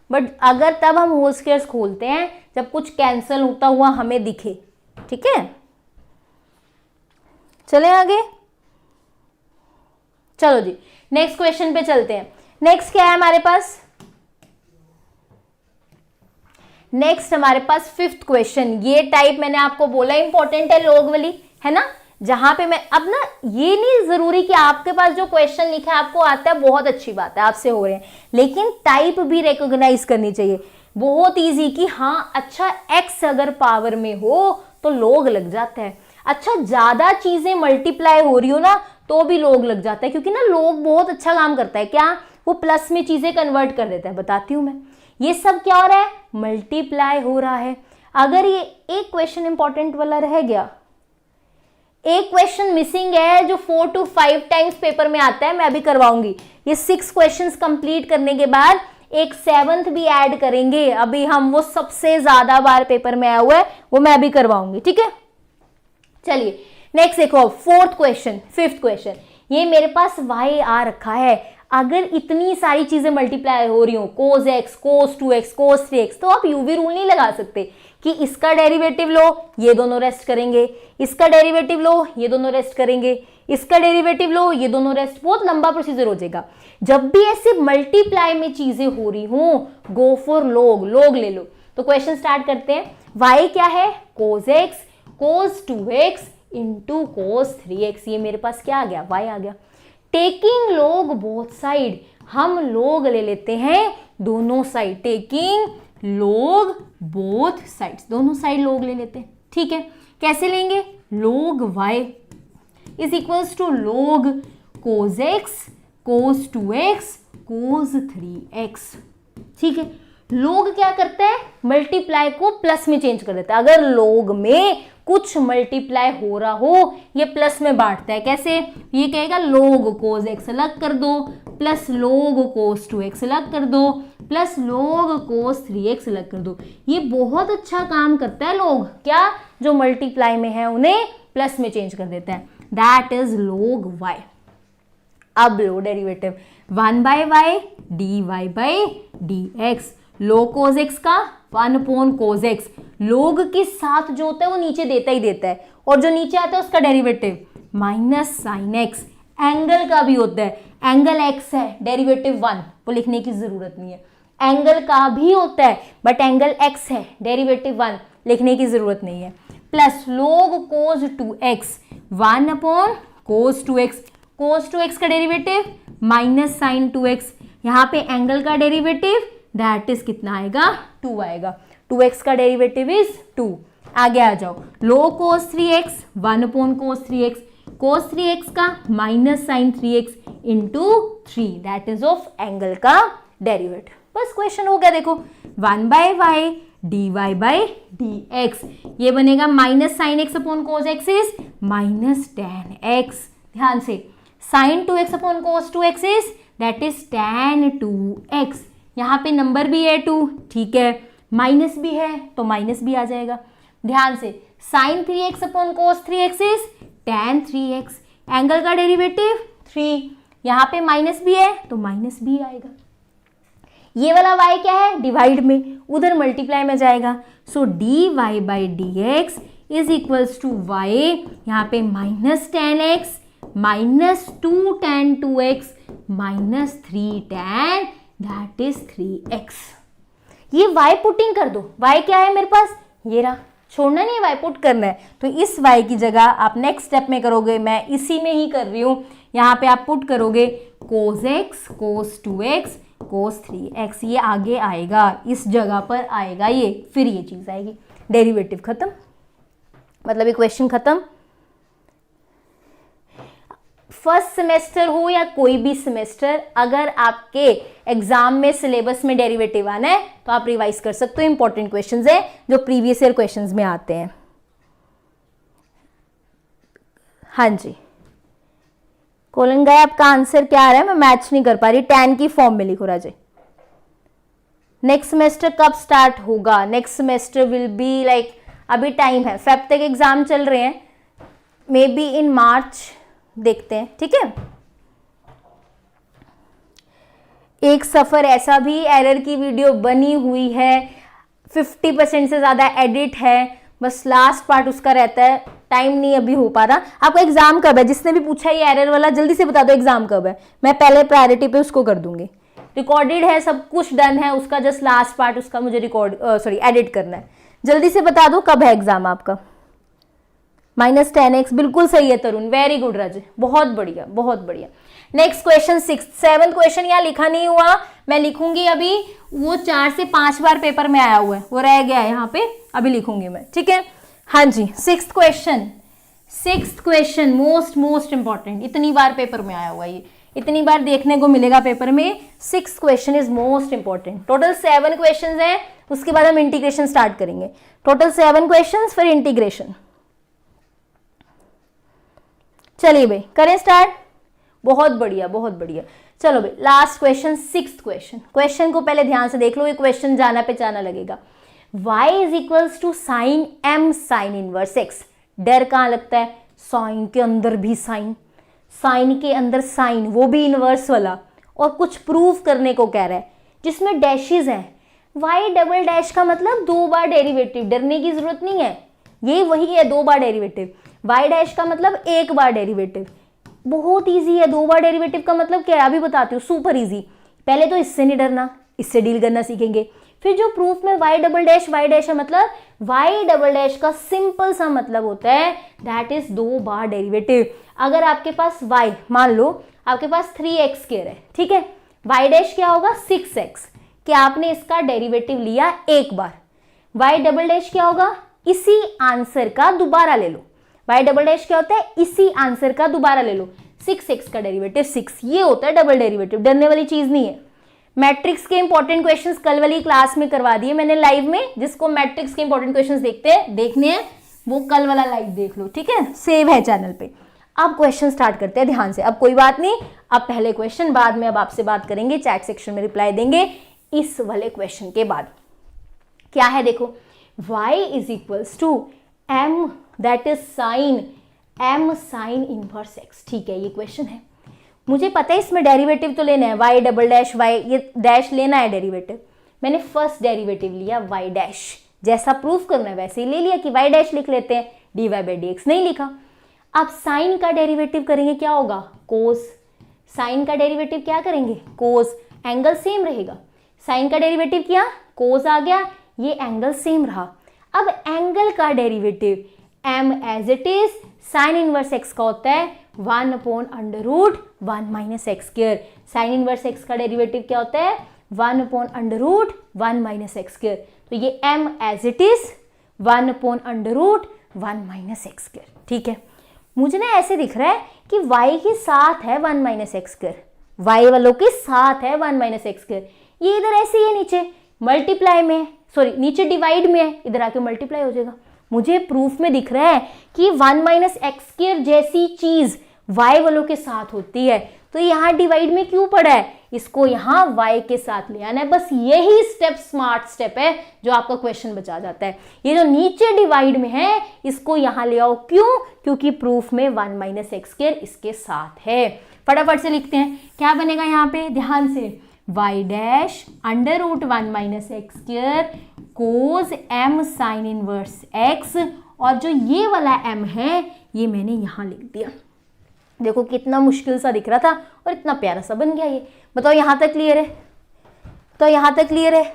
बट अगर तब हम होल स्क्वायर्स खोलते हैं जब कुछ कैंसिल होता हुआ हमें दिखे, ठीक है। चले आगे, चलो जी नेक्स्ट क्वेश्चन पे चलते हैं। नेक्स्ट क्या है हमारे पास? नेक्स्ट हमारे पास 5th क्वेश्चन। ये टाइप मैंने आपको बोला इंपॉर्टेंट है, लोग वाली है ना, जहां पे मैं अब ना, ये नहीं जरूरी कि आपके पास जो क्वेश्चन लिखा है आपको आता है, बहुत अच्छी बात है आपसे हो रहे हैं, लेकिन टाइप भी रिकॉग्नाइज करनी चाहिए। बहुत इजी कि हाँ अच्छा x अगर पावर में हो तो लोग लग जाता है, अच्छा ज्यादा चीजें मल्टीप्लाई हो रही हो ना तो भी लोग लग जाता है, क्योंकि ना लोग बहुत अच्छा काम करता है, क्या वो प्लस में चीजें कन्वर्ट कर देता है। बताती हूं मैं, ये सब क्या हो रहा है? मल्टीप्लाई हो रहा है। अगर ये एक क्वेश्चन इंपॉर्टेंट वाला रह गया, एक क्वेश्चन मिसिंग है जो 4 to 5 टाइम्स पेपर में आता है, मैं अभी करवाऊंगी। ये 6 क्वेश्चंस कंप्लीट करने के बाद एक 7th भी ऐड करेंगे, अभी हम वो सबसे ज्यादा बार पेपर में आया हुआ है, वो मैं अभी करवाऊंगी, ठीक है। चलिए नेक्स्ट देखो, 4th क्वेश्चन, 5th क्वेश्चन। ये मेरे पास y आ रखा है, अगर इतनी सारी चीजें मल्टीप्लाई हो रही हो, cos x, cos 2x, cos 3x, तो आप यूवी रूल नहीं लगा सकते कि इसका डेरिवेटिव लो, ये दोनों रेस्ट करेंगे, इसका डेरिवेटिव लो, ये दोनों रेस्ट करेंगे, इसका डेरिवेटिव लो, ये दोनों रेस्ट। बहुत लंबा प्रोसीजर हो जाएगा। जब भी ऐसे मल्टीप्लाई में चीजें हो रही हो, गो फॉर लोग, लोग ले लो। तो क्वेश्चन स्टार्ट करते हैं। y क्या है? cos x, cos 2x into cos 3x। ये मेरे पास क्या आ गया? y आ गया। टेकिंग लोग बोथ साइड, हम लोग ले लेते हैं दोनों side, taking log both sides, दोनों साइड लोग ले लेते हैं, ठीक है, कैसे लेंगे, log y is equals to log cos x cos 2x cos 3x। ठीक है, log क्या करता है, मल्टीप्लाई को प्लस में चेंज कर देता है। अगर log में कुछ मल्टीप्लाई हो रहा हो ये प्लस में बांटता है, कैसे, ये कहेगा log cos x अलग कर दो प्लस log cos 2x अलग कर दो प्लस log cos 3x अलग कर दो। ये बहुत अच्छा काम करता है log, क्या, जो मल्टीप्लाई में है उन्हें प्लस में चेंज कर देता है, दैट इज log y। अब लो derivative 1 by y d y by d x, log cos x का 1 अपॉन cos x, log के साथ जो होता है वो नीचे देता ही देता है, और जो नीचे आता है उसका derivative minus sine x, angle का भी होता है, एंगल x है डेरिवेटिव 1, वो लिखने की जरूरत नहीं है, एंगल का भी होता है बट एंगल x है डेरिवेटिव 1, लिखने की जरूरत नहीं है, plus log cos 2x 1 upon cos 2x, cos 2x का डेरिवेटिव माइनस साइन 2x, यहाँ पे एंगल का डेरिवेटिव दैट इज कितना आएगा, 2 आएगा, 2x का डेरिवेटिव इज 2। आगे आ जाओ, log cos 3x 1 upon cos 3x, cos 3x का minus sine 3x into 3 that is of angle का डेरिवेटिव। बस क्वेश्चन हो गया, देखो 1 by y d y by d x, ये बनेगा minus sine x upon cos x is minus ten x, ध्यान से, sine 2x upon cos 2x is that is tan 2x, यहाँ पे नंबर भी है 2, ठीक है, माइनस भी है तो माइनस भी आ जाएगा, ध्यान से, sine 3x upon cos 3x is tan 3x, angle का डेरिवेटिव 3, यहाँ पे माइनस भी है तो माइनस भी आएगा, ये वाला y क्या है, डिवाइड में, उधर मल्टीप्लाई में जाएगा, so d y by d x is equals to y, यहाँ पे minus ten x minus 2 tan 2x minus 3 tan that is 3x। ये y पुटिंग कर दो, y क्या है मेरे पास, ये रहा, छोड़ना नहीं है, y पुट करना है, तो इस y की जगह आप नेक्स्ट स्टेप में करोगे, मैं इसी में ही कर रही हूँ, यहाँ पे आप पुट करोगे cos x cos 2x cos 3x, ये आगे आएगा, इस जगह पर आएगा ये, फिर ये चीज आएगी, डेरिवेटिव खत्म, मतलब ये क्वेश्चन खत्म। फर्स्ट सेमेस्टर हो या कोई भी सेमेस्टर, अगर आपके एग्जाम में सिलेबस में डेरिवेटिव आना है तो आप रिवाइज कर सकते हो, इंपॉर्टेंट क्वेश्चंस है जो प्रीवियस ईयर क्वेश्चंस में आते हैं। हाँ जी, कोलन गए, आपका आंसर क्या आ रहा है, मैं मैच नहीं कर पा रही, टैन की फॉर्म में लिखो राजे। नेक्स्ट सेमेस्टर कब स्टार्ट होगा, next semester will be like, अभी टाइम है, फेब तक एग्जाम चल रहे हैं, मे बी इन मार्च, देखते हैं, ठीक है। एक सफर ऐसा भी एरर की वीडियो बनी हुई है, 50% से ज्यादा एडिट है, बस लास्ट पार्ट उसका रहता है, टाइम नहीं अभी हो पा रहा। आपका एग्जाम कब है, जिसने भी पूछा ये एरर वाला जल्दी से बता दो एग्जाम कब है, मैं पहले प्रायोरिटी पे उसको कर दूंगी। रिकॉर्डेड है, सब कुछ डन है, उसका जस्ट लास्ट पार्ट उसका मुझे एडिट करना है, जल्दी से बता दो कब है एग्जाम आपका। माइनस 10x बिल्कुल सही है तरुण, वेरी गुड राजे, बहुत बढ़िया बहुत बढ़िया। नेक्स्ट क्वेश्चन 7th क्वेश्चन यहाँ लिखा नहीं हुआ, मैं लिखूंगी अभी, वो 4 से 5 बार पेपर में आया हुआ है, वो रह गया है यहाँ पे, अभी लिखूंगी मैं, ठीक है। हाँ जी, 6th क्वेश्चन मोस्ट इंपॉर्टेंट, इतनी बार पेपर में आया हुआ है, ये इतनी बार देखने को मिलेगा पेपर में। 6th question is most important. Total 7 question है, उसके बाद हम इंटीग्रेशन स्टार्ट करेंगे। टोटल 7 क्वेश्चन फिर इंटीग्रेशन। चलिए भाई करें स्टार्ट, बहुत बढ़िया बहुत बढ़िया। चलो भाई लास्ट क्वेश्चन 6th क्वेश्चन को पहले ध्यान से देख लो, ये क्वेश्चन जाना पहचाना लगेगा। y is equals to sine m sine inverse x। डर कहाँ लगता है, साइन के अंदर भी साइन, साइन के अंदर साइन, वो भी इनवर्स वाला, और कुछ प्रूव करने को कह रहा है जिसमें डैशेस हैं। y डबल डैश का मतलब 2 बार डेरिवेटिव, डरने की जरूरत नहीं है, ये वही है 2 बार डेरिवेटिव। y डैश का मतलब 1 बार डेरिवेटिव, बहुत इजी है। 2 बार डेरिवेटिव का मतलब क्या है अभी बताती हूँ, सुपर इजी। पहले तो इससे नहीं डरना, इससे डील करना सीखेंगे। फिर जो प्रूफ में y डबल डैश है, मतलब y डबल डैश का सिंपल सा मतलब होता है दैट इज 2 बार डेरिवेटिव। अगर आपके पास y, मान लो आपके पास 3x स्क्वायर है, ठीक है, y डैश क्या होगा 6x, कि आपने इसका डेरिवेटिव लिया 1 बार। y डबल डैश क्या होगा इसी आंसर का दोबारा ले लो। y डबल डैश क्या होता है, इसी आंसर का दोबारा ले लो। 6x का डेरिवेटिव 6, ये होता है डबल डेरिवेटिव, डरने वाली चीज नहीं है। मैट्रिक्स के इंपॉर्टेंट क्वेश्चंस कल वाली क्लास में करवा दिए मैंने लाइव में, जिसको मैट्रिक्स के इंपॉर्टेंट क्वेश्चंस देखने हैं वो कल वाला लाइव देख लो, ठीक है, सेव है चैनल पे। अब क्वेश्चन स्टार्ट करते हैं ध्यान से। अब कोई बात नहीं, अब पहले क्वेश्चन, बाद में अब आपसे बात करेंगे, चैट सेक्शन में रिप्लाई देंगे इस वाले क्वेश्चन के बाद। क्या है देखो, y is equals to m that is sine m sine inverse x, ठीक है, ये क्वेश्चन है। मुझे पता है इसमें डेरिवेटिव तो लेना है, y डबल डैश y, ये डैश लेना है डेरिवेटिव। मैंने फर्स्ट डेरिवेटिव लिया y डैश, जैसा प्रूफ करना है वैसे ही ले लिया कि y डैश लिख लेते हैं, dy बाई dx नहीं लिखा। अब साइन का डेरिवेटिव करेंगे, क्या होगा, कोस। साइन का डेरिवेटिव क्या करेंगे, कोस, एंगल सेम रहेगा। साइन का डेरिवेटिव किया, कोस आ गया, ये एंगल सेम रहा। अब एंगल का derivative m as it is sine inverse x का होता है 1 upon under root 1 minus x square. Sine inverse x का डेरिवेटिव क्या होता है, 1 upon under root 1 minus x square. तो ये m as it is 1 upon under root 1 minus x square, ठीक है। मुझे ना ऐसे दिख रहा है कि y के साथ है 1 माइनस एक्स स्क्वायर, y वालों के साथ है 1 माइनस एक्स स्क्वायर। ये इधर ऐसे ही है, नीचे मल्टीप्लाई में है, सॉरी नीचे डिवाइड में है, इधर आके मल्टीप्लाई हो जाएगा। मुझे प्रूफ में दिख रहा है कि 1 माइनस एक्स स्क्वायर जैसी चीज y वालों के साथ होती है, तो यहाँ डिवाइड में क्यों पड़ा है, इसको यहाँ y के साथ ले आना है। बस यही स्टेप स्मार्ट स्टेप है जो आपका क्वेश्चन बचा जाता है। ये जो नीचे डिवाइड में है इसको यहाँ ले आओ, क्यों, क्योंकि प्रूफ में 1 माइनस एक्स स्क्वायर इसके साथ है। फटाफट से लिखते हैं, क्या बनेगा यहाँ पे, ध्यान से, y dash under root 1 minus x square cos m sine inverse x, और जो ये वाला m है ये मैंने यहाँ लिख दिया। देखो कितना मुश्किल सा दिख रहा था और इतना प्यारा सा बन गया ये। बताओ यहाँ तक क्लियर है, तो यहाँ तक क्लियर है,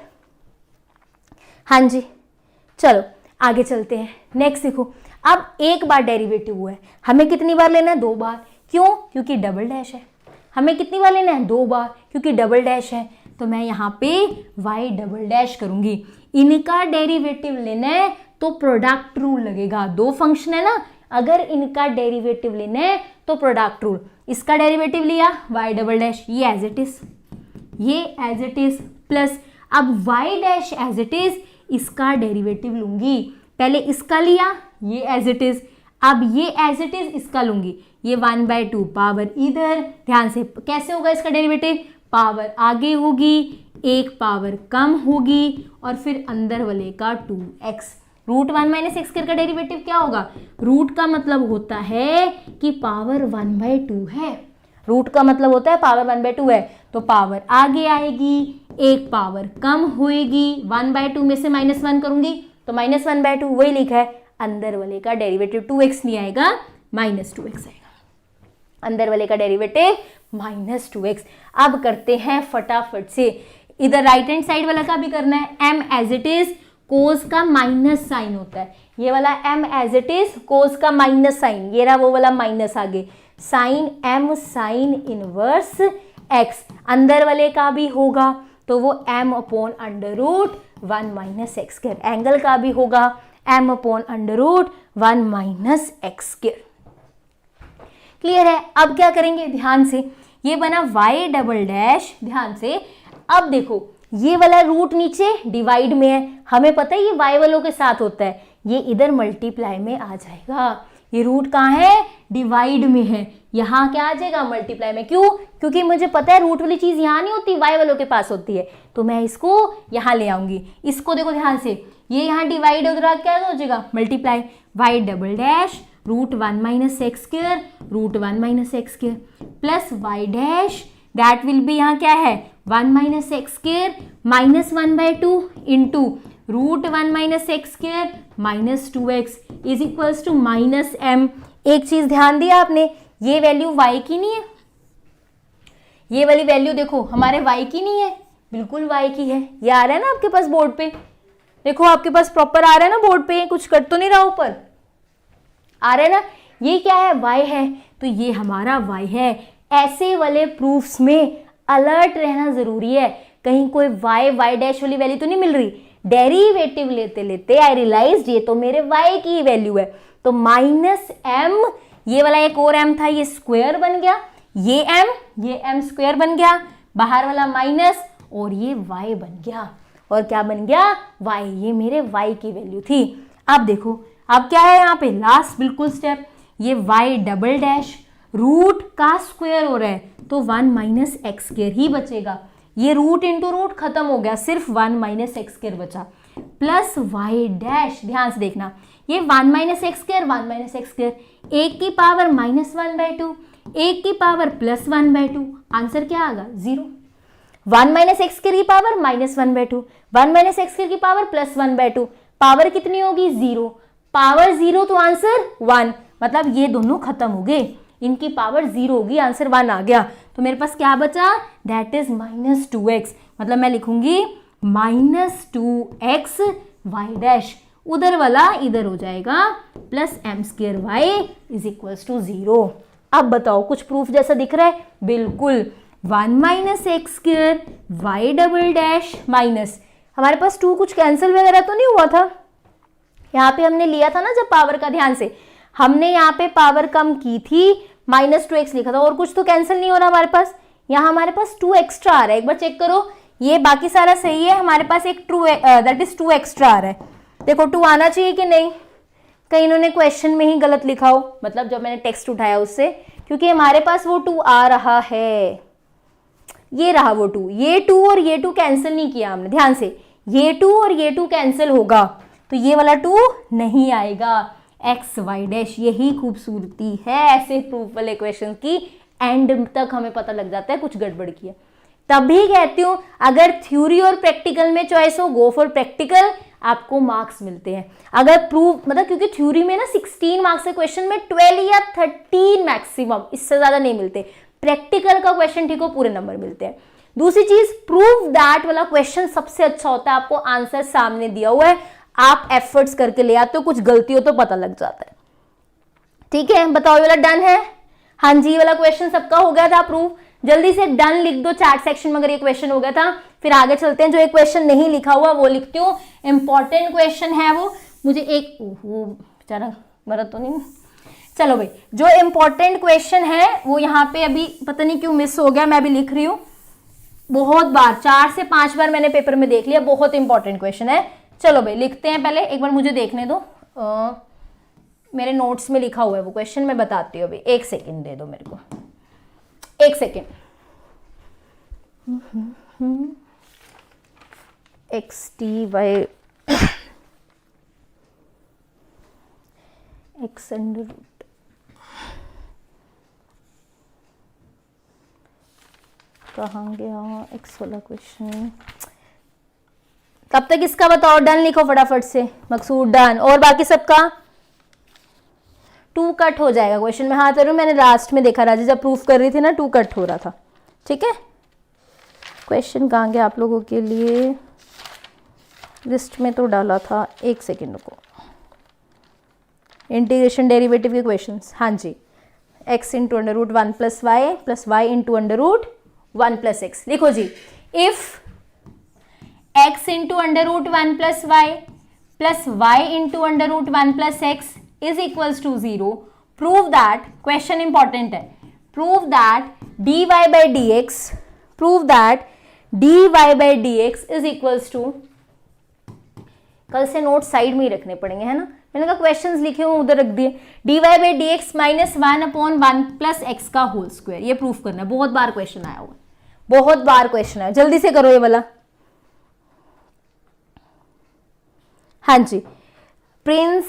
हाँ जी। चलो आगे चलते हैं, नेक्स्ट देखो। अब एक बार डेरिवेटिव हुआ है, हमें कितनी बार लेना है, 2 बार। क्यों, क्योंकि डबल डैश है। हमें कितनी बार लेना है, 2 बार, क्योंकि डबल डैश है। तो मैं यहाँ पे y डबल डैश करूंगी। इनका डेरिवेटिव लेना है तो प्रोडक्ट रूल लगेगा, 2 फंक्शन है ना, अगर इनका डेरिवेटिव लेना है तो प्रोडक्ट रूल। इसका डेरिवेटिव लिया y डबल डैश, ये एज इट इज, ये एज इट इज, प्लस अब y dash as it is, इसका डेरिवेटिव लूंगी। पहले इसका लिया, ये एज इट इज, अब ये एज इट इज इसका लूंगी, ये 1/2 पावर इधर, ध्यान से कैसे होगा इसका डेरिवेटिव, पावर आगे होगी, एक पावर कम होगी, और फिर अंदर वाले का 2x। Root 1 minus x square का डेरिवेटिव क्या होगा, रूट का मतलब होता है कि पावर 1/2 है, रूट का मतलब होता है पावर 1/2 है, तो पावर आगे आएगी, एक पावर कम होएगी, 1/2 में से -1 करूंगी तो -1/2, वही लिखा है। अंदर वाले का डेरिवेटिव 2x नहीं आएगा, -2x आएगा, अंदर वाले का डेरिवेटिव -2x। अब करते हैं फटाफट से, इधर राइट हैंड साइड वाला का भी करना है। m as it is cos का माइनस साइन होता है, ये वाला m as it is cos का माइनस साइन, ये रहा वो वाला माइनस आगे, sine m sine inverse x, अंदर वाले का भी होगा तो वो m upon under root 1 minus x square, angle का भी होगा m upon under root 1 minus x square. Clear है। अब क्या करेंगे, ध्यान से, ये बना y डबल डैश, ध्यान से। अब देखो ये वाला रूट नीचे डिवाइड में है, हमें पता है ये y वालों के साथ होता है, ये इधर मल्टीप्लाई में आ जाएगा। ये रूट कहाँ है, डिवाइड में है, यहाँ क्या आ जाएगा, मल्टीप्लाई में। क्यों, क्योंकि मुझे पता है रूट वाली चीज यहाँ नहीं होती, y वालों के पास होती है, तो मैं इसको यहाँ ले आऊंगी। इसको देखो ध्यान से, ये यहाँ डिवाइड उधर क्या हो जाएगा, multiply, y double dash root 1 minus x square, root 1 minus x square plus y dash, that will be यहाँ क्या है 1 minus x square minus 1/2 into root 1 minus x square minus 2x is equals to minus m। एक चीज ध्यान दिया आपने, ये value y की नहीं है, ये वाली वैल्यू देखो हमारे y की नहीं है, बिल्कुल y की है। ये आ रहा है ना आपके पास बोर्ड पे, देखो आपके पास प्रॉपर आ रहा है ना बोर्ड पे, कुछ कट तो नहीं रहा, ऊपर आ रहा है ना। ये क्या है, y है, तो ये हमारा y है। ऐसे वाले प्रूफ्स में अलर्ट रहना जरूरी है, कहीं कोई y डैश वाली वैल्यू तो नहीं मिल रही। डेरिवेटिव लेते लेते आई रियलाइज्ड ये तो मेरे y की वैल्यू है, तो माइनस m, ये वाला एक और m था, ये स्क्वायर बन गया, ये m स्क्वायर बन गया, बाहर वाला माइनस, और ये y बन गया। और क्या बन गया? y, ये मेरे y की वैल्यू थी। अब देखो अब क्या है यहाँ पे, लास्ट बिल्कुल स्टेप, ये y डबल डैश रूट का स्क्वायर हो रहा है, तो 1 माइनस एक्स स्क्वायर ही बचेगा। ये रूट इंटू रूट खत्म हो गया, सिर्फ 1 माइनस एक्स स्क्वायर बचा, प्लस वाई डैश, ध्यान से देखना, ये 1 minus x square, 1 minus x square, एक की पावर -1/2, एक की पावर +1/2, आंसर क्या आएगा? 0। 1 माइनस एक्स स्क्वायर की पावर -1/2, 1 माइनस एक्स स्क्वायर की पावर +1/2, पावर कितनी होगी? 0, पावर 0 तो आंसर 1, मतलब ये दोनों खत्म हो गए, इनकी पावर 0 होगी, आंसर 1 आ गया। तो मेरे पास क्या बचा? दैट इज -2x, मतलब मैं लिखूंगी -2x y डैश, उधर वाला इधर हो जाएगा, plus m² y is equals to 0। अब बताओ कुछ प्रूफ जैसा दिख रहा है? बिल्कुल, 1 minus x square y double dash minus, हमारे पास 2 कुछ कैंसिल वगैरह तो नहीं हुआ था? यहाँ पे हमने लिया था ना जब पावर का, ध्यान से हमने यहाँ पे पावर कम की थी, -2x लिखा था, और कुछ तो कैंसिल नहीं हो रहा हमारे पास। यहाँ हमारे पास 2 एक्स्ट्रा आ रहा है, एक बार चेक करो, ये बाकी सारा सही है, हमारे पास एक दैट इज 2 एक्स्ट्रा आ रहा है। देखो 2 आना चाहिए कि नहीं? कहीं इन्होंने क्वेश्चन में ही गलत लिखा हो, मतलब जब मैंने टेक्स्ट उठाया उससे, क्योंकि हमारे पास वो 2 आ रहा है, ये रहा वो 2, ये 2 और ये 2 कैंसिल नहीं किया हमने, ध्यान से, ये 2 और ये 2 कैंसिल होगा, तो ये वाला 2 नहीं आएगा, एक्स वाई डैश। यही खूबसूरती है ऐसे प्रूफ वाले क्वेश्चन की, एंड तक हमें पता लग जाता है कुछ गड़बड़ की है। तभी कहती हूँ अगर थ्योरी और प्रैक्टिकल में चॉइस हो, गो फॉर प्रैक्टिकल, आपको मार्क्स मिलते हैं। अगर प्रूफ, मतलब क्योंकि थ्योरी में ना 16 मार्क्स के क्वेश्चन में 12 या 13 मैक्सिमम, इससे ज्यादा नहीं मिलते। प्रैक्टिकल का क्वेश्चन ठीक हो, पूरे नंबर मिलते हैं। दूसरी चीज, प्रूफ दैट वाला क्वेश्चन सबसे अच्छा होता है, आपको आंसर सामने दिया हुआ है, आप एफर्ट्स करके ले आते हो, कुछ गलती हो तो पता लग जाता है। ठीक है, बताओ ये वाला डन है? हाँ जी, ये वाला क्वेश्चन सबका हो गया था प्रूफ। जल्दी से डन लिख दो चैट सेक्शन में अगर ये क्वेश्चन हो गया था। फिर आगे चलते हैं, जो एक क्वेश्चन नहीं लिखा हुआ वो लिखती हूँ, इंपॉर्टेंट क्वेश्चन है वो। मुझे एक वो बेचारा मरा तो नहीं, चलो भाई, जो इंपॉर्टेंट क्वेश्चन है वो यहाँ पे अभी पता नहीं क्यों मिस हो गया, मैं भी लिख रही हूँ, बहुत बार 4 से 5 बार मैंने पेपर में देख लिया, बहुत इंपॉर्टेंट क्वेश्चन है। चलो भाई लिखते हैं, पहले एक बार मुझे देखने दो, मेरे नोट्स में लिखा हुआ है वो क्वेश्चन, मैं बताती हूँ अभी, 1 सेकेंड दे दो मेरे को, 1 second. X t y x under root, कहाँ गया एक्स वाला क्वेश्चन? तब तक इसका बताओ, डन लिखो फटाफट से, मकसूद डन, और बाकी सबका 2 कट हो जाएगा क्वेश्चन में। हाँ जरूर, मैंने लास्ट में देखा राजी जब प्रूफ कर रही थी ना, 2 कट हो रहा था। ठीक है, क्वेश्चन कहाँ गया आप लोगों के लिए? लिस्ट में तो डाला था, 1 सेकेंड को, इंटीग्रेशन डेरिवेटिव के क्वेश्चंस। हाँ जी, x into under root 1 plus y into under root 1 plus x. लिखो जी, if x into under root 1 plus y into under root 1 plus x is equals to 0, prove that, question important है, prove that dy by d x, prove that dy by d x is equals to, कल से note side में ही रखने पड़ेंगे, है ना, मैंने कहा क्वेश्चंस लिखे हुए उधर रख दिए, dy by d x minus 1/1 plus x का होल स्क्वायर, ये प्रूफ करना है, बहुत बार क्वेश्चन आया हुआ, बहुत बार क्वेश्चन आया, जल्दी से करो ये वाला। हाँ जी प्रिंस,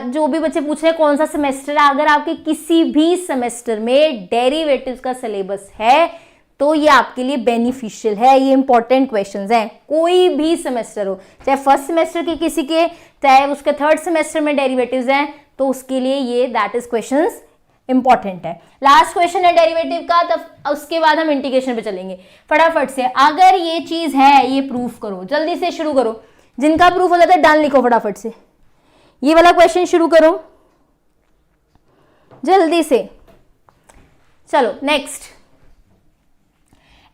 जो भी बच्चे पूछ रहे हैं कौन सा सेमेस्टर है, अगर आपके किसी भी सेमेस्टर में डेरिवेटिव्स का सिलेबस है तो ये आपके लिए बेनिफिशियल है, ये इंपॉर्टेंट क्वेश्चंस हैं, कोई भी सेमेस्टर हो, चाहे फर्स्ट सेमेस्टर के किसी के, चाहे उसके थर्ड सेमेस्टर में डेरिवेटिव्स हैं, तो उसके लिए ये दैट इज क्वेश्चंस इंपॉर्टेंट है। लास्ट क्वेश्चन है डेरिवेटिव का, तब उसके बाद हम इंटीग्रेशन पे चलेंगे। फटाफट से अगर ये चीज है ये प्रूफ करो, जल्दी से शुरू करो, जिनका प्रूफ हो जाता है डन लिखो फटाफट से, ये वाला क्वेश्चन शुरू करो जल्दी से। चलो नेक्स्ट,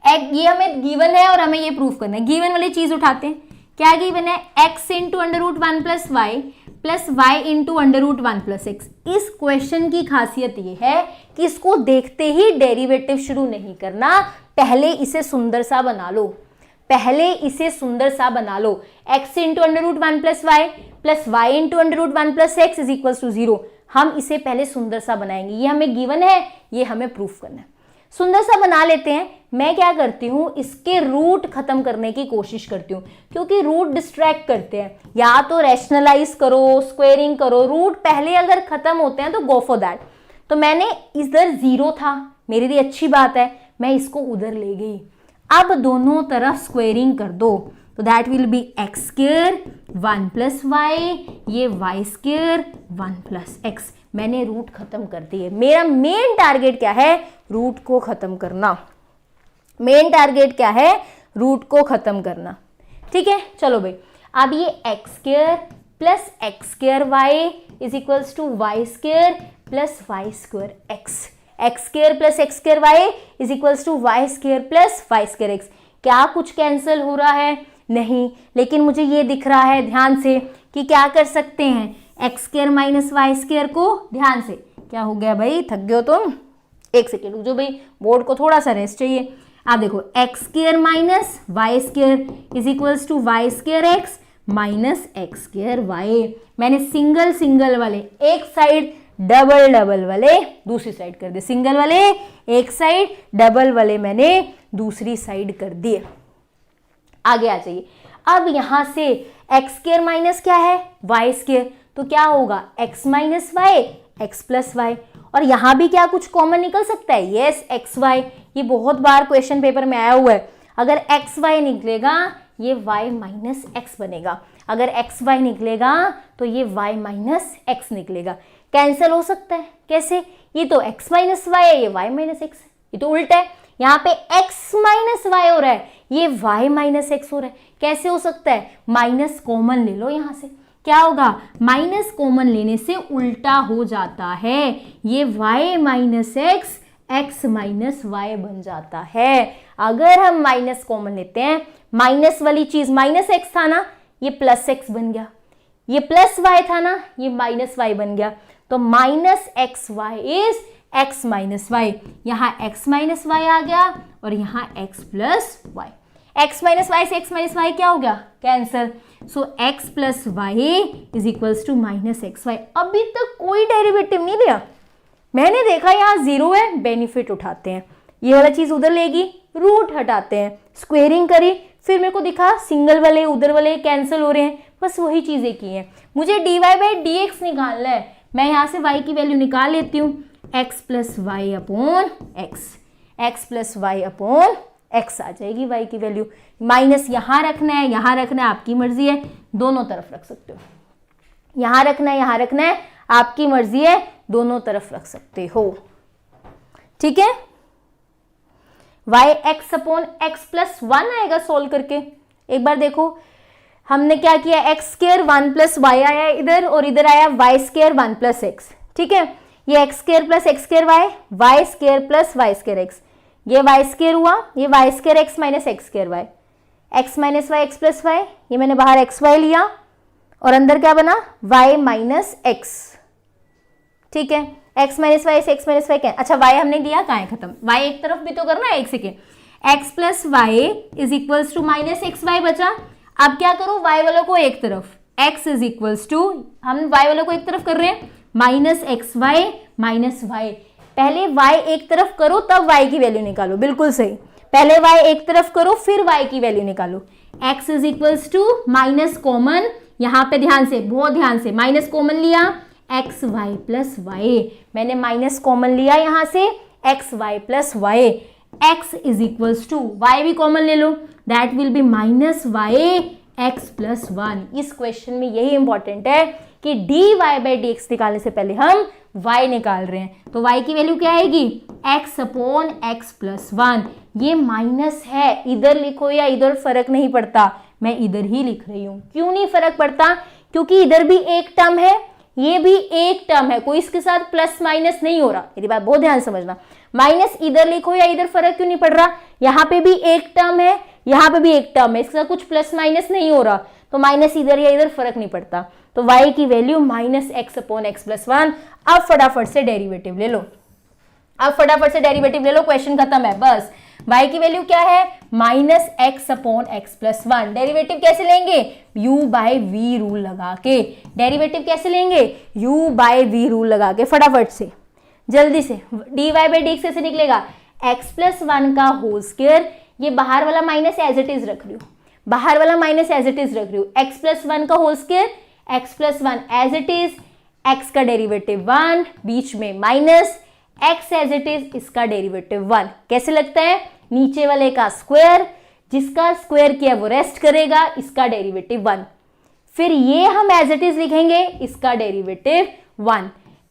ये हमें गिवन है और हमें ये प्रूफ करना है, गिवन वाली चीज उठाते हैं, क्या गिवन है, x into under root 1 plus y plus y into under root 1 plus x. इस क्वेश्चन की खासियत ये है कि इसको देखते ही डेरिवेटिव शुरू नहीं करना, पहले इसे सुंदर सा बना लो, पहले इसे सुंदर सा बना लो। x into under root 1 plus y into under root 1 plus x is equal to 0। हम इसे पहले सुंदर सा बनाएंगे, ये हमें गिवन है, ये हमें प्रूफ करना है। सुंदर सा बना लेते हैं। मैं क्या करती हूँ, इसके रूट खत्म करने की कोशिश करती हूँ, क्योंकि रूट डिस्ट्रैक्ट करते हैं। या तो रैशनलाइज करो, स्क्वेयरिंग करो, रूट पहले अगर खत्म होते हैं तो गो फॉर दैट। तो मैंने इधर 0 था, मेरे लिए अच्छी बात है, मैं इसको उधर ले गई। अब दोनों तरफ स्क्वेयरिंग कर दो, तो that will be x square 1 plus y, ये वाई स्क्वायर 1 प्लस एक्स। मैंने रूट खत्म कर दिए। मेरा मेन टारगेट क्या है, रूट को खत्म करना। मेन टारगेट क्या है, रूट को खत्म करना। ठीक है, चलो भाई, अब ये x square plus x square y is equals to y square plus y square x. X square plus x square y is equals to y square plus y square x. क्या कुछ कैंसिल हो रहा है? नहीं, लेकिन मुझे ये दिख रहा है ध्यान से कि क्या कर सकते हैं, x square minus y square को, ध्यान से, क्या हो गया भाई, थक गए हो तुम, एक सेकेंड रुक जाओ भाई, बोर्ड को थोड़ा सा रेस्ट चाहिए। आप देखो, x square minus y square is equals to y square x minus x square y. मैंने सिंगल सिंगल वाले एक साइड, डबल डबल वाले दूसरी साइड कर दिए, सिंगल वाले एक साइड, डबल वाले मैंने दूसरी साइड कर दिए। आगे आ जाइए। अब यहां से एक्स स्क्वायर माइनस क्या है, वाई स्क्वायर, तो क्या होगा, x minus y x plus y. और यहां भी क्या कुछ कॉमन निकल सकता है, यस एक्स वाई। ये बहुत बार क्वेश्चन पेपर में आया हुआ है। अगर एक्स वाई निकलेगा ये वाई माइनस एक्स बनेगा, अगर एक्स वाई निकलेगा तो ये वाई माइनस एक्स निकलेगा। कैंसिल हो सकता है, कैसे, ये तो एक्स माइनस वाई है, ये वाई माइनस एक्स, ये तो उल्टा है। यहाँ पे एक्स माइनस वाई हो रहा है, ये वाई माइनस एक्स हो रहा है। कैसे हो सकता है, माइनस कॉमन ले लो यहां से, क्या होगा, माइनस कॉमन लेने से उल्टा हो जाता है, ये y minus x x minus y बन जाता है। अगर हम माइनस कॉमन लेते हैं, माइनस वाली चीज माइनस एक्स था ना, ये प्लस एक्स बन गया, ये प्लस वाई था ना, ये माइनस वाई बन गया। तो minus x y is x minus y. यहाँ एक्स माइनस वाई आ गया और यहाँ x plus y. X minus y से एक्स माइनस वाई क्या हो गया, cancel. So x plus y is equals to minus x y. अभी तक कोई डेरिवेटिव नहीं लिया, मैंने देखा यहाँ 0 है, बेनिफिट उठाते हैं, ये वाला चीज उधर लेगी, रूट हटाते हैं, स्क्वेयरिंग करी, फिर मेरे को दिखा सिंगल वाले उधर वाले कैंसिल हो रहे हैं, बस वही चीजें की हैं। मुझे dy बाई डी एक्स निकालना है, मैं यहाँ से y की वैल्यू निकाल लेती हूँ, x plus y upon x, x plus y upon x आ जाएगी y की वैल्यू। माइनस यहाँ रखना है, यहाँ रखना है, आपकी मर्जी है, दोनों तरफ रख सकते हो, यहाँ रखना है, यहाँ रखना है, आपकी मर्जी है, दोनों तरफ रख सकते हो। ठीक है, y x upon x plus 1 आएगा सोल्व करके। एक बार देखो, हमने क्या किया, एक्स स्क्वायर 1 प्लस वाई आया इधर, और इधर आया वाई स्क्वायर 1 प्लस एक्स। ठीक है, ये x square plus x square y, y square plus y square x, ये वाई स्क्वायर हुआ, ये y square x minus x square y, x minus y x plus y, ये मैंने बाहर x Y लिया और अंदर क्या बना, वाई माइनस एक्स। ठीक है, एक्स माइनस वाई से एक्स माइनस वाई क्या, अच्छा वाई हमने लिया, कहाँ है खत्म, वाई एक तरफ भी तो करना है, एक second, x plus y is equals to minus x y बचा। अब क्या करो, वाई वालों को एक तरफ, एक्स इज इक्वल्स टू, हम वाई वालों को एक तरफ कर रहे हैं, minus x y minus y. पहले y एक तरफ करो तब y की वैल्यू निकालो, बिल्कुल सही, पहले y एक तरफ करो फिर y की वैल्यू निकालो। x is equals to minus common, यहाँ पे ध्यान से, बहुत ध्यान से, माइनस कॉमन लिया, एक्स वाई प्लस वाई, मैंने माइनस कॉमन लिया यहाँ से, x y plus y, x is equals to, y भी कॉमन ले लो, that will be minus y x plus 1। इस क्वेश्चन में यही इंपॉर्टेंट है कि dy बाई डी एक्स निकालने से पहले हम y निकाल रहे हैं, तो y की वैल्यू क्या आएगी, x अपॉन एक्स प्लस 1। ये माइनस है, इधर लिखो या इधर फर्क नहीं पड़ता, मैं इधर ही लिख रही हूँ। क्यों नहीं फर्क पड़ता, क्योंकि इधर भी एक टर्म है, ये भी एक टर्म है, कोई इसके साथ प्लस माइनस नहीं हो रहा, मेरी बात बहुत ध्यान समझना। माइनस इधर लिखो या इधर फर्क क्यों नहीं पड़ रहा, यहाँ पे भी एक टर्म है, यहाँ पे भी एक टर्म है, इसके साथ कुछ प्लस माइनस नहीं हो रहा, तो माइनस इधर या इधर फर्क नहीं पड़ता, तो y की value minus x upon x plus one. अब फटाफट से डेरिवेटिव ले लो, अब फटाफट से डेरिवेटिव ले लो, क्वेश्चन खत्म है बस। y की वैल्यू क्या है, minus x upon x plus one. Derivative कैसे लेंगे, u बाय v रूल लगा के। डेरिवेटिव कैसे लेंगे, u बाय v रूल लगा के। फटाफट से जल्दी से, dy बाय dx कैसे निकलेगा, x प्लस वन का होल स्क्वायर, ये बाहर वाला माइनस एज इट इज रख रही हूँ, बाहर वाला माइनस एज इट इज रख रही हूँ, x प्लस वन का whole square, x plus one as it is, x का डेरिवेटिव वन, बीच में minus, x as it is, इसका डेरिवेटिव वन। कैसे लगता है, नीचे वाले का स्क्वायर, जिसका स्क्वायर किया वो रेस्ट करेगा, इसका डेरिवेटिव वन। फिर ये हम एज इट इज लिखेंगे, इसका derivative one.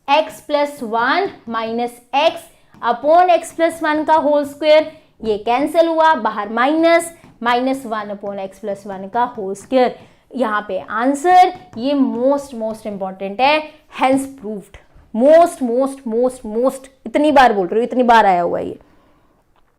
x plus one minus x upon x plus one का होल स्क्वायर, ये कैंसिल हुआ, बाहर minus, minus one upon x plus one का होल स्क्वायर। यहाँ पे आंसर, ये मोस्ट इंपॉर्टेंट है, हेंस प्रूव्ड। मोस्ट इतनी बार बोल रही हूँ, इतनी बार आया हुआ है ये।